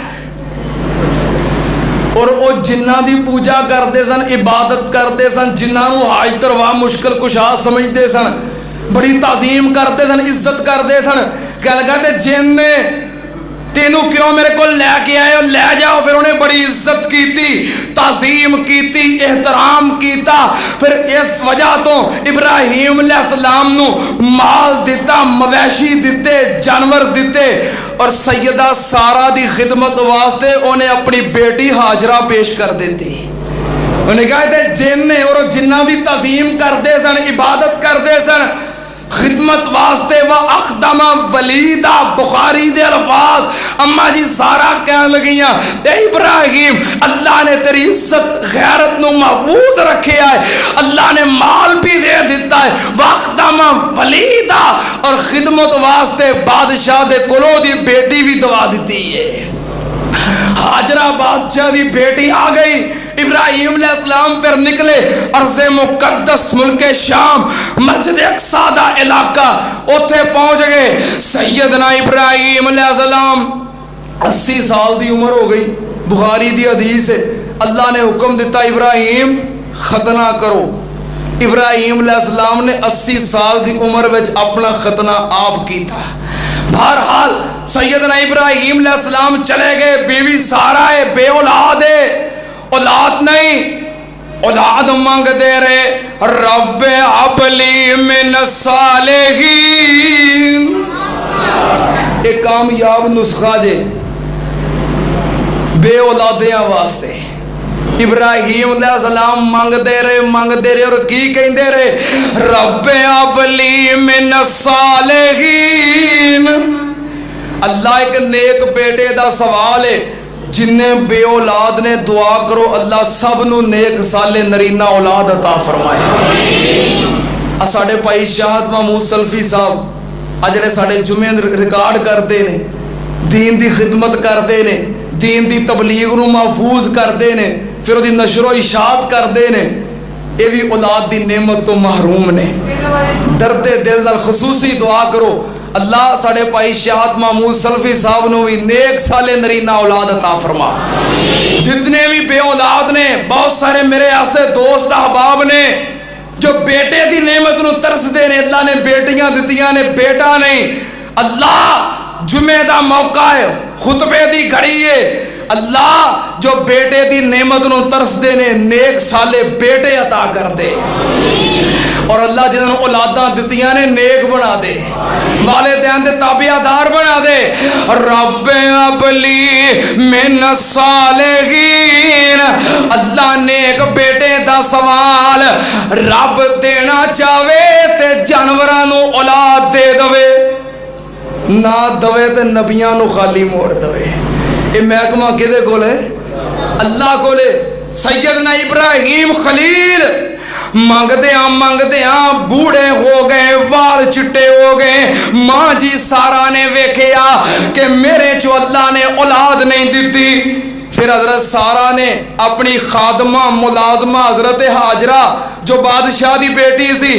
और वो जिन्ना दी पूजा करते सन, इबादत करते सन, जिन्होंने हाज तरवा मुश्किल कुशा समझते सन, बड़ी ताजीम करते सन, इज्जत करते सन। कह लगा ते जिन्न तेनू क्यों मेरे को लैके आए हो, ले जाओ। फिर उन्हें बड़ी इज्जत की थी, ताजीम की थी, एहतराम किया। फिर इस वजह तो इब्राहिम अलैहिस्सलाम नू माल दिता, मवैशी दिते, जानवर दिते, और सैयदा सारा दी खिदमत वास्ते उन्हें अपनी बेटी हाजरा पेश कर देती। उन्हें कहा जिन्ने और जिन्ना भी तज़ीम करते सन, इबादत करते सन, खिदमत वास्ते व अखदमा वलीदा, बुखारी दे अल्फाज अम्मा जी सारा कह लगियां इब्राहिम अल्लाह ने तेरी इज्जत गैरत नू महफूज रखे है, अल्लाह ने माल भी दे दिता है, व अखदमा वलीदा, और खिदमत वास्ते बादशाह दे कोलों दी बेटी भी दवा दी है। हाजरा बादशाह की बेटी आ गई। इब्राहिम अलैहिस्सलाम फिर निकले अर्ज़े मुक़द्दस मुल्के शाम, मस्जिद अक़सा दा इलाका, उथे पहुंच गए। सैयदना इब्राहिम अलैहिस्सलाम 80 साल की उम्र हो गई। बुखारी दी हदीस है, अल्लाह ने हुक्म दिता इब्राहिम खतना करो। इब्राहिम अलैहिस्सलाम ने 80 साल की उम्र में अपना खतना आप किया। बहरहाल सैयदना इब्राहिम अलैहिस्सलाम चले गए। बीवी सारा है, बे औलाद है, औलाद नहीं, औलाद मांग दे रहे। रब हबली मिन सालिहीन, एक कामयाब नुस्खा जे बे औलादियां वास्ते। इब्राहिम अलैहिस्सलाम मांगते रहे और की कहते रहे, रब हबली मिन सालिहीन। अल्लाह एक नेक बेटे का सवाल है। जिन्ने बे औलाद ने दुआ करो अल्लाह सब नू नेक साले नरीना औलाद अता फरमाए। साडे भाई शाहद महमूद सल्फी साहब अजरे साडे जुमे रिकॉर्ड करते ने, दीन की खिदमत करते ने, दीन की तबलीग नू महफूज करते ने, फिर उसकी नशरो इशात करते ने। ये भी औलाद की नेमत तो महरूम ने। दर्दे दिल नाल खसूसी दुआ करो अल्लाह साडे भाई शाहद महमूद सल्फी साहब नू भी नेक साले नरीना औलाद अता फरमा। जितने भी बे औलाद ने, बहुत सारे मेरे ऐसे दोस्त अहबाब ने जो बेटे की नेमत नू तरसते ने। अल्लाह ने बेटियां दित्तियां ने, बेटा नहीं। अल्लाह जुमे का मौका है, खुतबे की घड़ी है, अल्लाह जो बेटे की नेमत नू तरसते ने नेक साले बेटे अता कर दे। और अल्लाह जिन्होंने औलादा दित्तियां ने नेक बना दे, वालिदैन दे ताबियादार बना दे। रब हबली मिन सालिहीन, अल्लाह नेक बेटे का सवाल रब देना चाहे ते जानवरां नू औलाद दे दवे, ना दवे ते नबियां नू खाली मोड़ दवे। ये महकमा किहदे कोल है? अल्लाह कोल है। सैयदना इब्राहिम खलील मंगदे बूढ़े हो गए, वाल चिट्टे हो गए। मां जी सारा ने वेखिया कि मेरे चो अल्लाह ने औलाद नहीं दी। फिर हजरत सारा ने अपनी खादमा मुलाजमा हजरत हाजरा जो बादशाह की बेटी सी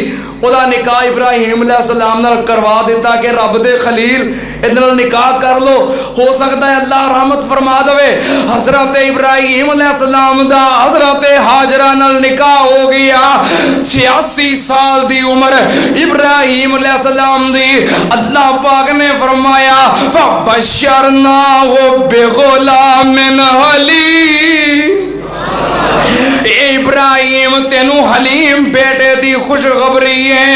उदा निकाह इब्राहिम अलैहिस्सलाम नाल करवा दिता कि रब दे खलील इहदे नाल निकाह कर लो, हो सकता है अल्लाह रहमत फरमा दे। हजरत इब्राहिम अलैहिस्सलाम दा हजरत हाजरा नाल निकाह हो गया। 86 साल की उम्र इब्राहिम अलैहिस्सलाम दी। अल्लाह पाक ने फरमाया फबशरनाहु बिगुलामिन हलीम, इब्राहिम तेनू हलीम बेटे की खुशखबरी है।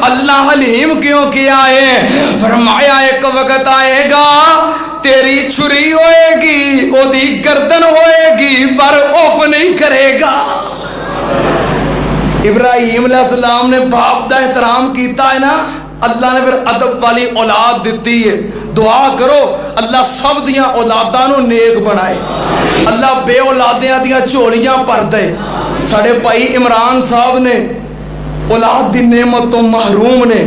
अल्लाह हलीम क्यों किया है? फरमाया एक वक्त आएगा तेरी छुरी होएगी, ओदी गर्दन होएगी, पर औफ नहीं करेगा। इब्राहिम अलैहिस्सलाम ने बाप का एहतराम किया है ना, अल्लाह ने फिर अदब वाली औलाद दी है। दुआ करो अल्लाह सब दियां औलादां नूं नेक बनाए, अल्लाह बे औलादियां दियां झोलियां भर दे। साडे भाई इमरान साहब ने औलाद की नेमत तो महरूम ने।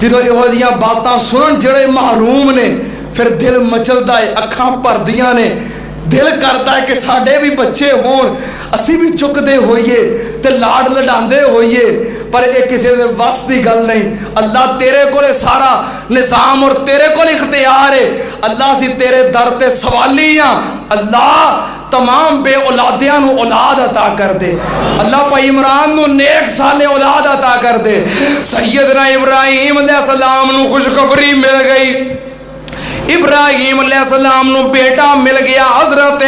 जो इहो जिहियां बातां सुनन जिहड़े महरूम ने, फिर दिल मचलदा है, अखां भरदियां ने। दिल करता है कि साडे भी बच्चे होण, असी भी चुकते होइए ते लाड लडांदे होइए, पर यह किसी के वस की गल नहीं। अल्लाह तेरे कोले सारा निज़ाम और तेरे कोल इख्तियार है। अल्लाह सी तेरे दर ते सवाली हाँ। अल्लाह तमाम बे औलादियां नूं औलाद अता कर दे। अल्लाह भाई इमरान नूं नेक साले औलाद अता कर दे। सैयदना इब्राहिम अलैहिस्सलाम नूं खुशखबरी मिल गई। इब्राहिम अलैहिस्सलाम नूं बेटा मिल गया। हजरत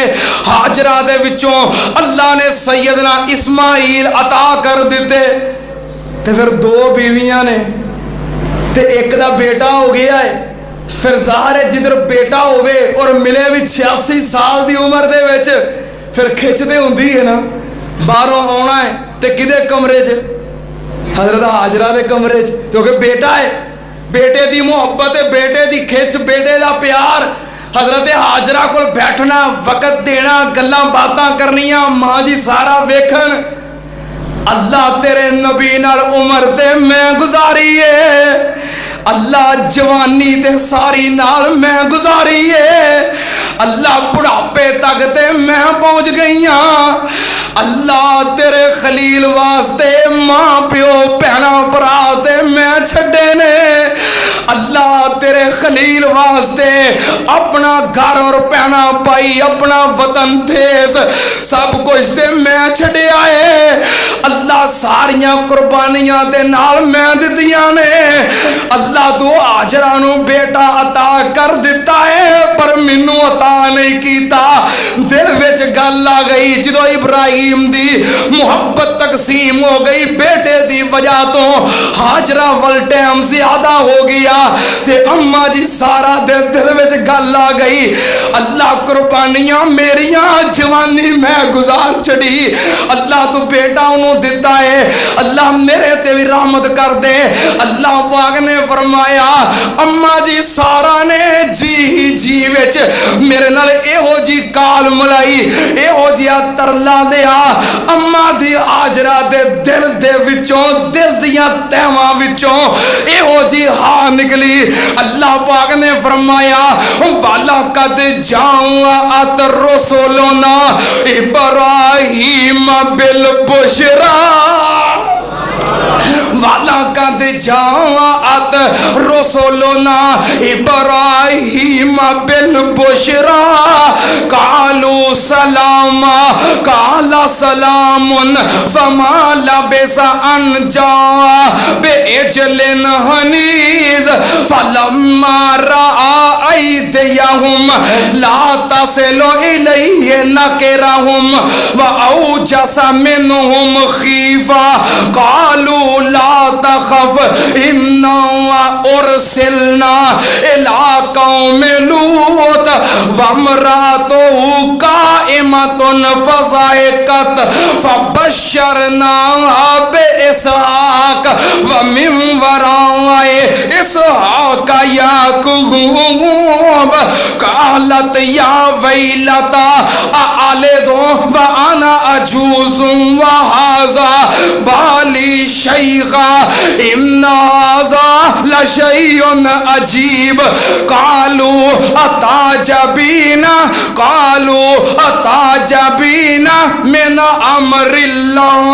हाजरा दे विचों अल्लाह ने सैयदना इस्माइल अता कर दिते। ते फिर 2 बीवियां ने ते एक दा बेटा हो गया है। फिर ज़ाहिर है जिधर बेटा होवे और मिले भी 86 साल की उम्र दे विच, फिर खिचते हुंदी है ना। बाहरों आना है तो किदे कमरे च? हजरत हाजरा के कमरे च, क्योंकि बेटा है, बेटे की मुहब्बत है, बेटे की खिच, बेटे का प्यार। हजरत हाजरा को बैठना, वक्त देना, गल्लां बातां करनियां, मां जी सारा वेखन। अल्लाह तेरे नबी नाल उम्र ते मैं गुजारी है, अल्लाह जवानी ते सारी नाल मैं गुजारी है, अल्लाह बुढ़ापे तक ते मैं पहुंच गई हाँ। अल्लाह तेरे खलील वास्ते मां प्यो भैना भरा ते मैं छड्डे ने, अल्लाह तेरे खलील वास्ते अपना घर और भैना भाई, अपना वतन देश सब कुछ ते मैं छड्डिया है। अल्लाह सारियां कुर्बानियां दे नाल मैं दित्तियां ने। अल्लाह तू हाजरा नू बेटा अता कर दिता है, पर मैनू अता नहीं कीता। दिल विच गल आ गई, जदों इब्राहिम दी मुहब्बत तकसीम हो गई, बेटे दी वजह तो हाजरा वल टाइम ज्यादा हो गया, ते अम्मा जी सारा दिल विच गल आ गई। अल्लाह कुर्बानियां मेरियां जवानी मैं गुजार छड़ी, अल्लाह तू बेटा उन्होंने दिता है, अल्लाह मेरे ते भी रहमत कर दे। अल्लाह पाक ने फरमाया, अम्मा जी सारा ने जी जी विच मेरे नाल एहो जी काल मलाई, एहो जिहा तरला दिया। अम्मा दी हाजरा दे दिल विचों, दिल दियां तहवां विचों एहो जी हा निकली। अल्लाह पाक ने फरमाया, वाला कद जाऊं अत रसूलना इब्राहिम बिल बुशरा, वाला कद जात रसूलना इब्राहिम बिल बुशरा, कालू सलामा काला सलामुन फमा लबिसा अन जा बेजलिन हनीज फलम्मा रआ ऐदियहुम ला तसिलु इलैहि नकिरहुम व औजस मिनहुम खीफा कालू ला तखफ इन्ना उरसिलना इला कौमि लूत वम्रातुहु काइमतुन फज़ाइकत फबश्शरनाहा बिइस्हाक व मिन वराए इसहाक याकूब कालत या वैलता अलिदु व अना अजूजुम व हाज़ा बाली शैखा इन्ना हाज़ा लशैउन अजीब कालू अताजबीना कालू अताजबीना मिन अमरिल्लाह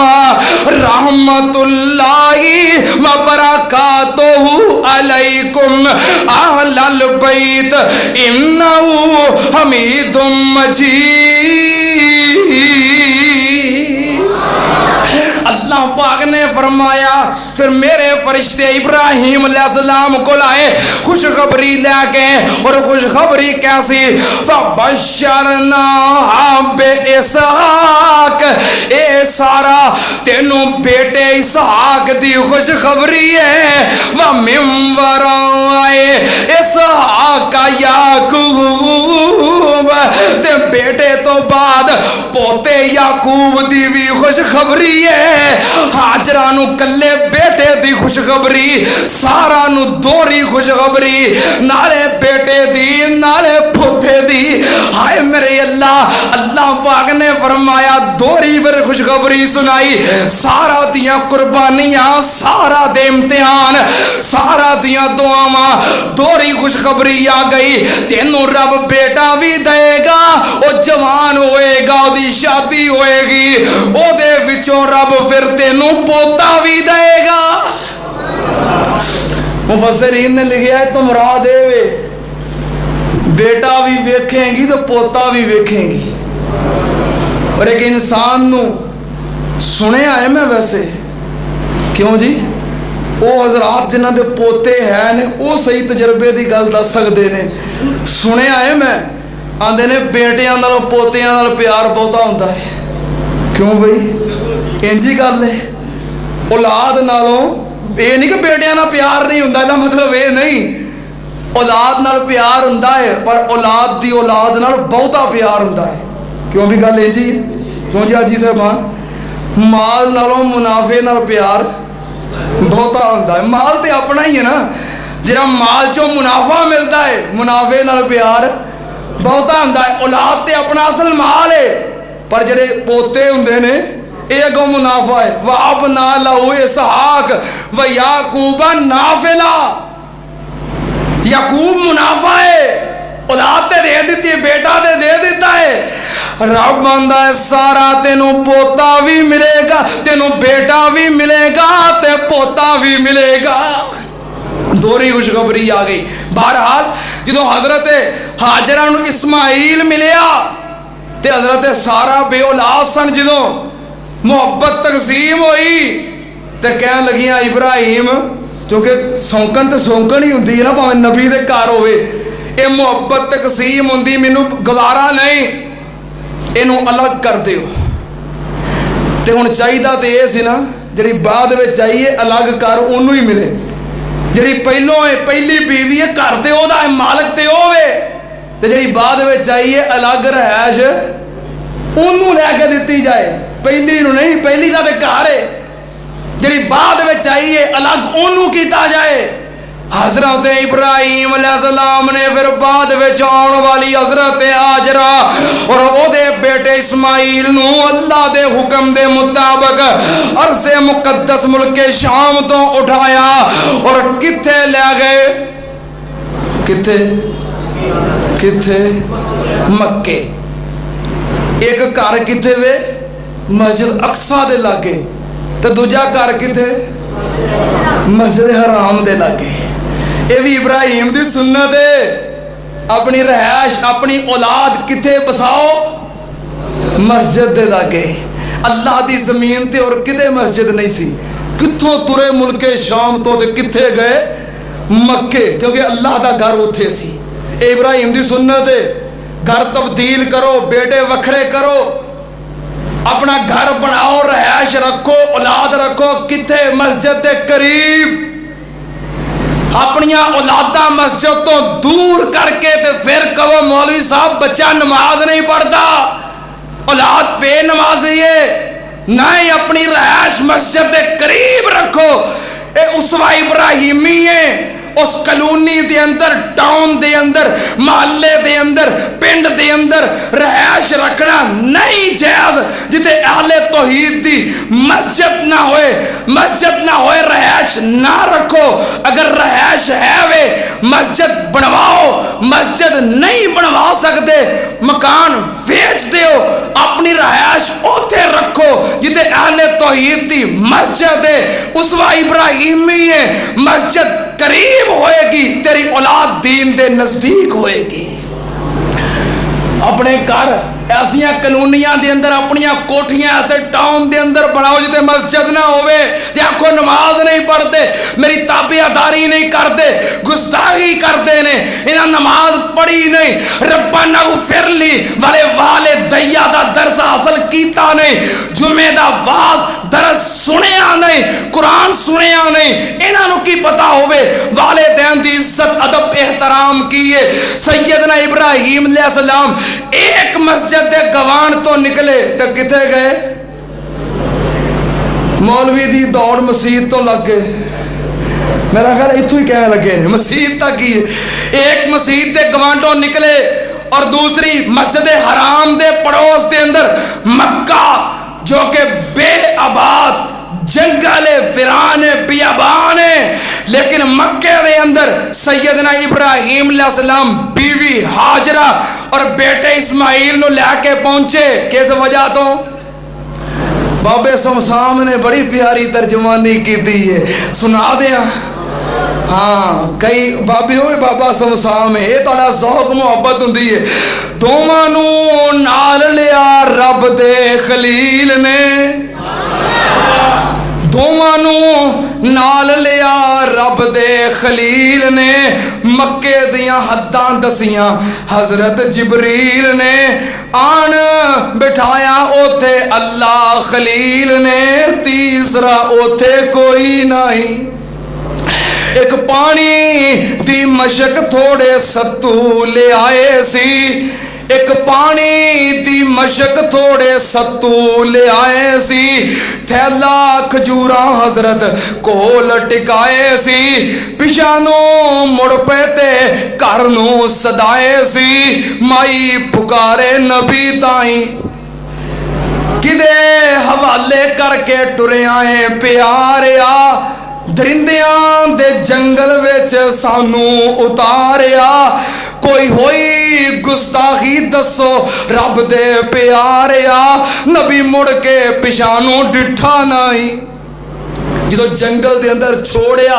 रहमतुल्लाहि व बरकातुहु अलैकुम अहलल बैत इन्नहु हमीदुम मजीद। अल्लाह पाक ने फरमाया, फिर मेरे फरिश्ते इब्राहिम अलैहिस्सलाम को लाए खुशखबरी लेके, और खुशखबरी कैसी, फबश्शरना बिइस्हाक, ए सारा तेनू बेटे इसहाक दी खुशखबरी है, व मिन वराए इसहाक याकूब, ते बेटे तो बाद पोते याकूब दी भी खुशखबरी है। हाजरा नू कल्ले बेटे दी खुशखबरी, सारा नू दोहरी खुशखबरी, नाले बेटे दी नाले पोते दी। हाय मेरे अल्लाह, अल्लाह पाक ने फरमाया दोहरी फिर खुशखबरी सुनाई। सारा दियां कुर्बानियां, सारा दे इम्तिहान, सारा दियां दुआवां, दोहरी खुशखबरी आ गई। तेनू रब बेटा भी देगा, वो जवान होएगा, ओदी शादी होएगी, ओदे विचों रब फिर तेनू पोता भी देगा। मुफस्सिरीन ने लिखा है, तुम राह देवे, बेटा भी वेखेंगी तो पोता भी वेखेंगी। और एक इंसान नू सुने आए मैं वैसे, क्यों जी, वो हजरात जिन्हां दे पोते है ने वो सही तजर्बे की गल दस सकते ने। सुने आए मैं, आंदे ने बेटियां नालों पोतियां नाल प्यार बहुता होंदा है। क्यों बई इंजी गल है, औलाद नालों, ये नहीं कि बेटियां नाल प्यार नहीं होंदा, इसदा मतलब ये नहीं, औलाद नाल प्यार होंदा है, पर औलाद दी औलाद नाल बहुता प्यार होंदा है। क्यों भी गल इंजी है, क्यों जी हाजी साहबान, माल नालों मुनाफे नाल प्यार बहुता होता है। माल तो अपना ही है ना, जिहड़ा माल चो मुनाफा मिलता है, मुनाफे नाल प्यार बहुता होता है। औलाद तो अपना असल माल है, पर जिहड़े पोते हुंदे ने ये अगों मुनाफा है। वाब ना लहू इसहाक व याकूबा नाफिला, याकूब मुनाफा है, औलाद ते दे दी, बेटा ते दे दिता है। रब आंदा है सारा तेनों पोता भी मिलेगा, तेनों बेटा भी मिलेगा, ते पोता भी मिलेगा। दोहरी खुशखबरी आ गई। बहरहाल जो हजरत हाजरा नूं इस्माइल मिलिया ते हजरत सारा बेऔलाद सन, जो मुहब्बत तकसीम हुई तो कह लगियां इब्राहिम, क्योंकि सौंकन तो सौंकन ही होंगी है ना, भावें नबी दे घर होवे, ये मुहब्बत तकसीम होंगी, मैनू गवारा नहीं, इनू अलग कर दिओ। तो हुण चाहिदा तो ये सी ना, जी बाद में चाहिए अलग कर उन्हों ही मिले, जी पहलों है पहली बीवी है घर तो वह मालक तो होवे, तो जी बाद में चाहिए अलग रहायश उन्होंने लैके दी जाए, पहली नूं नहीं, पहली का तो घर है, जी बाद में चाहिए अलग उन्होंने किया जाए। हजरत इब्राहिम अलैहिस्सलाम ने फिर बाद में आने वाली हजरत हाजरा और ओदे बेटे इस्माइल नूं अल्लाह दे हुक्म दे मुताबिक अरसे मुकद्दस मुल्क शाम तो उठाया और किथे ले गए, किथे किथे मक्के। एक घर किथे वे मस्जिद अक्सा दे लागे, तो दूजा घर किथे मस्जिद हराम दे लागे। ये भी इब्राहिम दी सुन्नत है, अपनी रहायश अपनी औलाद किथे बसाओ मस्जिद दे लागे। अल्लाह दी जमीन ते और किते मस्जिद नहीं सी, कित्थों तुरे मुल्के शाम तो ते किथे गए मक्के, क्योंकि अल्लाह दा घर उत्थे सी। इब्राहिम दी सुन्नत है, घर तब्दील करो, बेटे वखरे करो, अपना घर बनाओ, रहायश रखो, औलाद रखो, किथे मस्जिद के करीब। अपनिया औलादा मस्जिद तो दूर करके ते फिर कहो मौलवी साहब बच्चा नमाज नहीं पढ़ता, औलाद बेनमाजी है, नहीं, अपनी रहायश मस्जिद के करीब रखो। ये उसवा इब्राहिमी है, उस कलोनी दे अंदर, टाउन दे अंदर, महल्ले दे अंदर, पिंड दे अंदर रहायश रखना नहीं जायज जिथे अहले तौहीद दी मस्जिद ना होए, मस्जिद ना होए रहायश ना रखो। अगर रहायश है वे मस्जिद बनवाओ, मस्जिद नहीं बनवा सकते मकान बेच दो, अपनी रहायश उथे रखो जिथे अहले तौहीद दी मस्जिद है। उसवा इब्राहिमी है, मस्जिद करीब होएगी, तेरी औलाद दीन दे नजदीक होएगी। अपने घर ऐसिया कलोनियां दे अंदर, अपनिया कोठियां ऐसे टाउन दे अंदर बनाओ जिते मस्जिद ना होवे, ते आखो नमाज नहीं पढ़ते, मेरी ताबियादारी नहीं करते, गुस्ताखी करते ने, इन्हां नमाज पढ़ी नहीं, रब्बाना ग़फ़िरली वाले वाले दैया दा दर्स हासिल कीता नहीं, जुमे दा वाज दरस सुनिया नहीं, कुरान सुनिया नहीं, इन्हां नूं की पता होवे वालिदैन दी इज्जत अदब एहतराम कीए। सैयदना इब्राहिम अलैहिस्सलाम एक मस्जिद दे गवान तो निकले तो किथे गए, मौलवी दी दौड़ मसीत तो लग गए, मेरा ख्याल इत्थों ही कह लगे ने मसीत तक ही। एक मसीत दे गवांडों निकले और दूसरी मस्जिद हराम दे पड़ोस दे अंदर मक्का, जो कि बेआबाद जंगल वीरान बियाबान है, लेकिन मक्के के अंदर सैयदना इब्राहिम अलैहिस्सलाम बीवी हाजरा और बेटे इस्माइल नु लैके पहुंचे। किस वजह तो? बाबे समसाम ने बड़ी प्यारी तर्जमानी की दी है, सुना दिया। हाँ, कई बाबे हो बाबा समसाम है, ये थोड़ा ज़ौक़ मुहब्बत होंदी है। दोवां नू नाल लिया रब दे खलील ने, दोवां नू नाल लिया रब दे खलील ने, मक्के दियां हद्दां दसियां हजरत जिबरील ने, आन बिठाया ओथे अल्लाह खलील ने, तीसरा ओथे कोई नहीं। एक पानी दी मशक थोड़े सत्तू ले आए सी, एक पानी दी मशक थोड़े सत्तू ले आए सी, थैला खजूरा हजरत कोल टिकाए सी, पिछानू मुड़ पे ते घर नू सदाए सी, माई पुकारे नबी ताई किदे हवाले करके टुरे आए प्यारिया, दरिंदियां दे जंगल विच सानू उतारिया, कोई होई गुस्ताखी दसो रब दे प्यारिया, नबी मुड़ के पिछानू डिठा नहीं, जो जंगल दे अंदर छोड़िया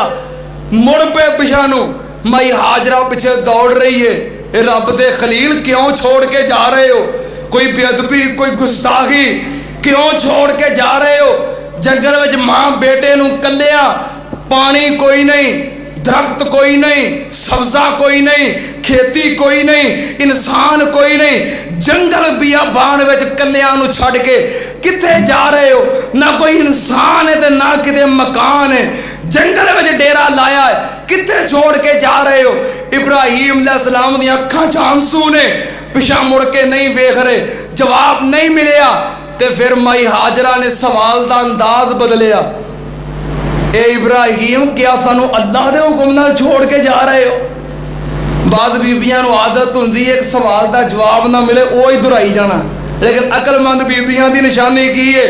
मुड़ पे पिछानू, माई हाजरा पीछे दौड़ रही है, रब दे खलील क्यों छोड़ के जा रहे हो, कोई बेअदबी कोई गुस्ताखी क्यों छोड़ के जा रहे हो, जंगल में मां बेटे नू कलिया, पानी कोई नहीं, दरख्त कोई नहीं, सब्जा कोई नहीं, खेती कोई नहीं, इंसान कोई नहीं, जंगल बियाबान विच कलिया नू छड़ के किथे जा रहे हो, ना कोई इंसान है ते ना किते मकान है, जंगल में डेरा लाया है, किथे छोड़ के जा रहे हो। इब्राहीम अलैहिस्सलाम दी अखां च आंसू ने, पिछा मुड़ के नहीं वेख रहे, जवाब नहीं मिलिया, ते फिर माई हाजरा ने सवाल का अंदाज बदलिया, ए इब्राहीम क्या सानू अल्लाह दे हुक्म नाल छोड़ के जा रहे हो। बाज बीबियां नू आदत हुंदी है एक सवाल का जवाब ना मिले वो ही दुहराई जाना, लेकिन अकलमंद बीबियां की निशानी की है,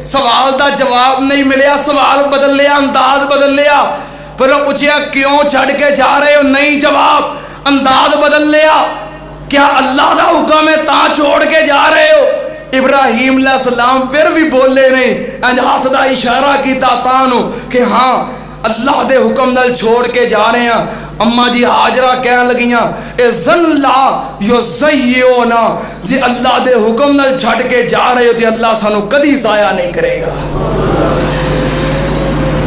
सवाल का जवाब नहीं मिलिया, सवाल बदल लिया, अंदाज बदल लिया, फिर पूछया क्यों छड़ के जा रहे हो, नहीं जवाब, अंदाज बदल लिया, क्या अल्लाह का हुक्म है ता छोड़ के जा रहे हो। इब्राहीम अलैहिस्सलाम फिर भी बोले नहीं, अंज हाथ का इशारा किया तानू कि हाँ अल्लाह के हुक्म नाल छोड़ के जा रहे हैं। अम्मा जी हाजरा कह लगियां ए ज़ल्ला युज़य्युना, जे अल्लाह के हुक्म नाल छड़ के जा रहे हो तो अल्लाह सानू कदी ज़ाया नहीं करेगा,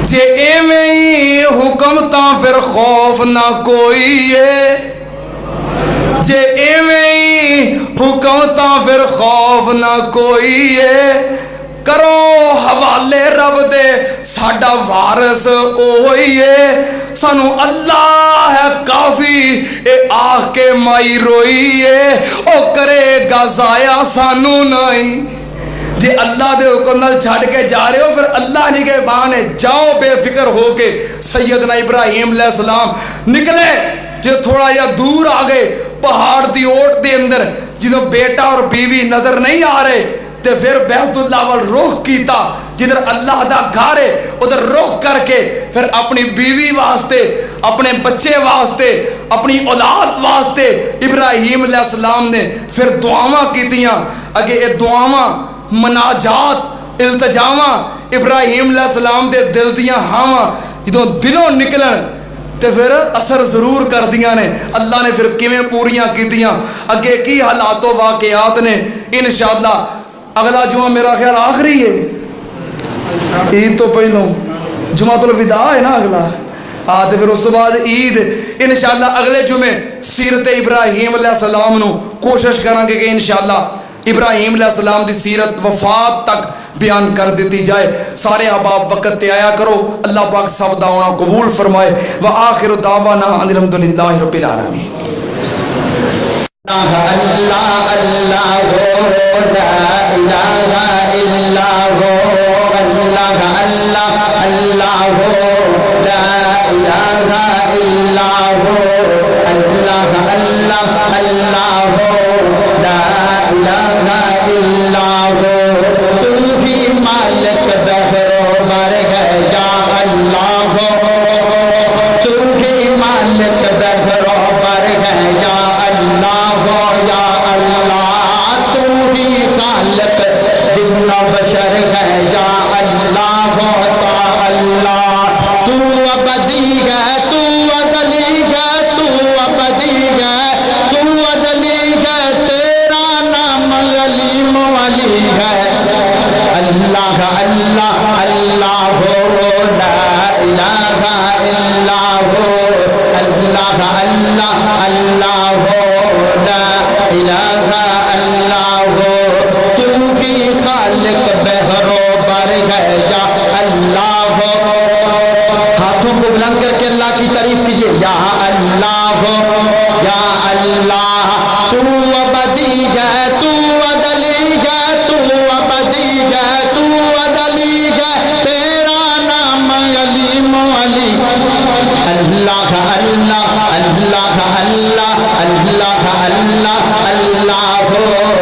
जे एवें ही हुक्म ता फिर खौफ ना कोई है, जे एवें ही हुक्म ता फिर खौफ ना कोई है, करो हवाले रब दे साडा वारस ओही है, सानू अल्लाह है काफी ए आख के माई रोई है, ओ करेगा जाया सानू नहीं। जे अल्लाह दे हुक्म नाल छड़ के जा रहे हो फिर अल्लाह निगहबान है, जाओ बेफिक्र होके। सैयदना इब्राहीम अलैहिस्सलाम निकले, जो थोड़ा या दूर आ गए पहाड़ की ओट के अंदर, जो बेटा और बीवी नजर नहीं आ रहे, तो फिर बैतुल्लाह वाल रुख किया, जिधर अल्लाह का घर है उधर रुख करके फिर अपनी बीवी वास्ते, अपने बच्चे वास्ते, अपनी औलाद वास्ते इब्राहीम अलैहिस्सलाम ने फिर दुआवां कीतियां। अगे ये दुआवां मनाजात इल्तजावां इब्राहीम अलैहिस्सलाम दे दिल दियां हावां जो दिलों निकलन तो फिर असर जरूर कर दिया ने। अल्लाह ने फिर किवें पूरियां कीतियां, अगे की हालातों वाकयात ने। इंशाअल्लाह अगला जुमा मेरा ख्याल आखिरी है, ईद तो पहलों जुमातुल विदा है ना अगला, हाँ, तो फिर उस बाद ईद। इंशाअल्लाह अगले जुमे सीरत इब्राहीम अलैहिस्सलाम नू कोशिश करांगे कि इंशाअल्लाह इब्राहीम अलैहिस्सलाम दी सीरत वफात तक बयान कर दी जाए। सारे अहबाब वक़्त ते आया करो, अल्लाह पाक सब दावना कबूल फरमाए। व आखिर दावाना अल्हम्दुलिल्लाहि रब्बिल आलमीन। अल्लाह अल्लाह हो ला इलाहा इल्ला हो, अल्लाह अल्लाह अल्लाह हो ला इलाहा इल्ला हो, अल्लाह अल्लाह अल्लाह हो ला इलाहा इल्ला हो। तू ही मालिक बहरो मर गया अल्लाह हो, तू ही मालिक बहरो मर गया अल्लाह हो या अल्लाह। तू ही खालिक जिन्ना बशर है या अल्लाह हो ता अल्लाह। तू अबदी है, तू अदली है, तू अबदी है, तू अदली है, तेरा नाम अलीम अली है। अल्लाह अल्लाह अल्लाह हो ला इलाहा इल्ला हो, अल्लाह अल्लाह अल्लाह हो ला इलाहा अल्लाह हो। तू ही खालिक बहरो बर है या अल्लाह हो। हाथों को बुलंद करके अल्लाह की तारीफ कीजिए, या अल्लाह हो या अल्लाह। तू अबदी अल्लाह अल्लाह हो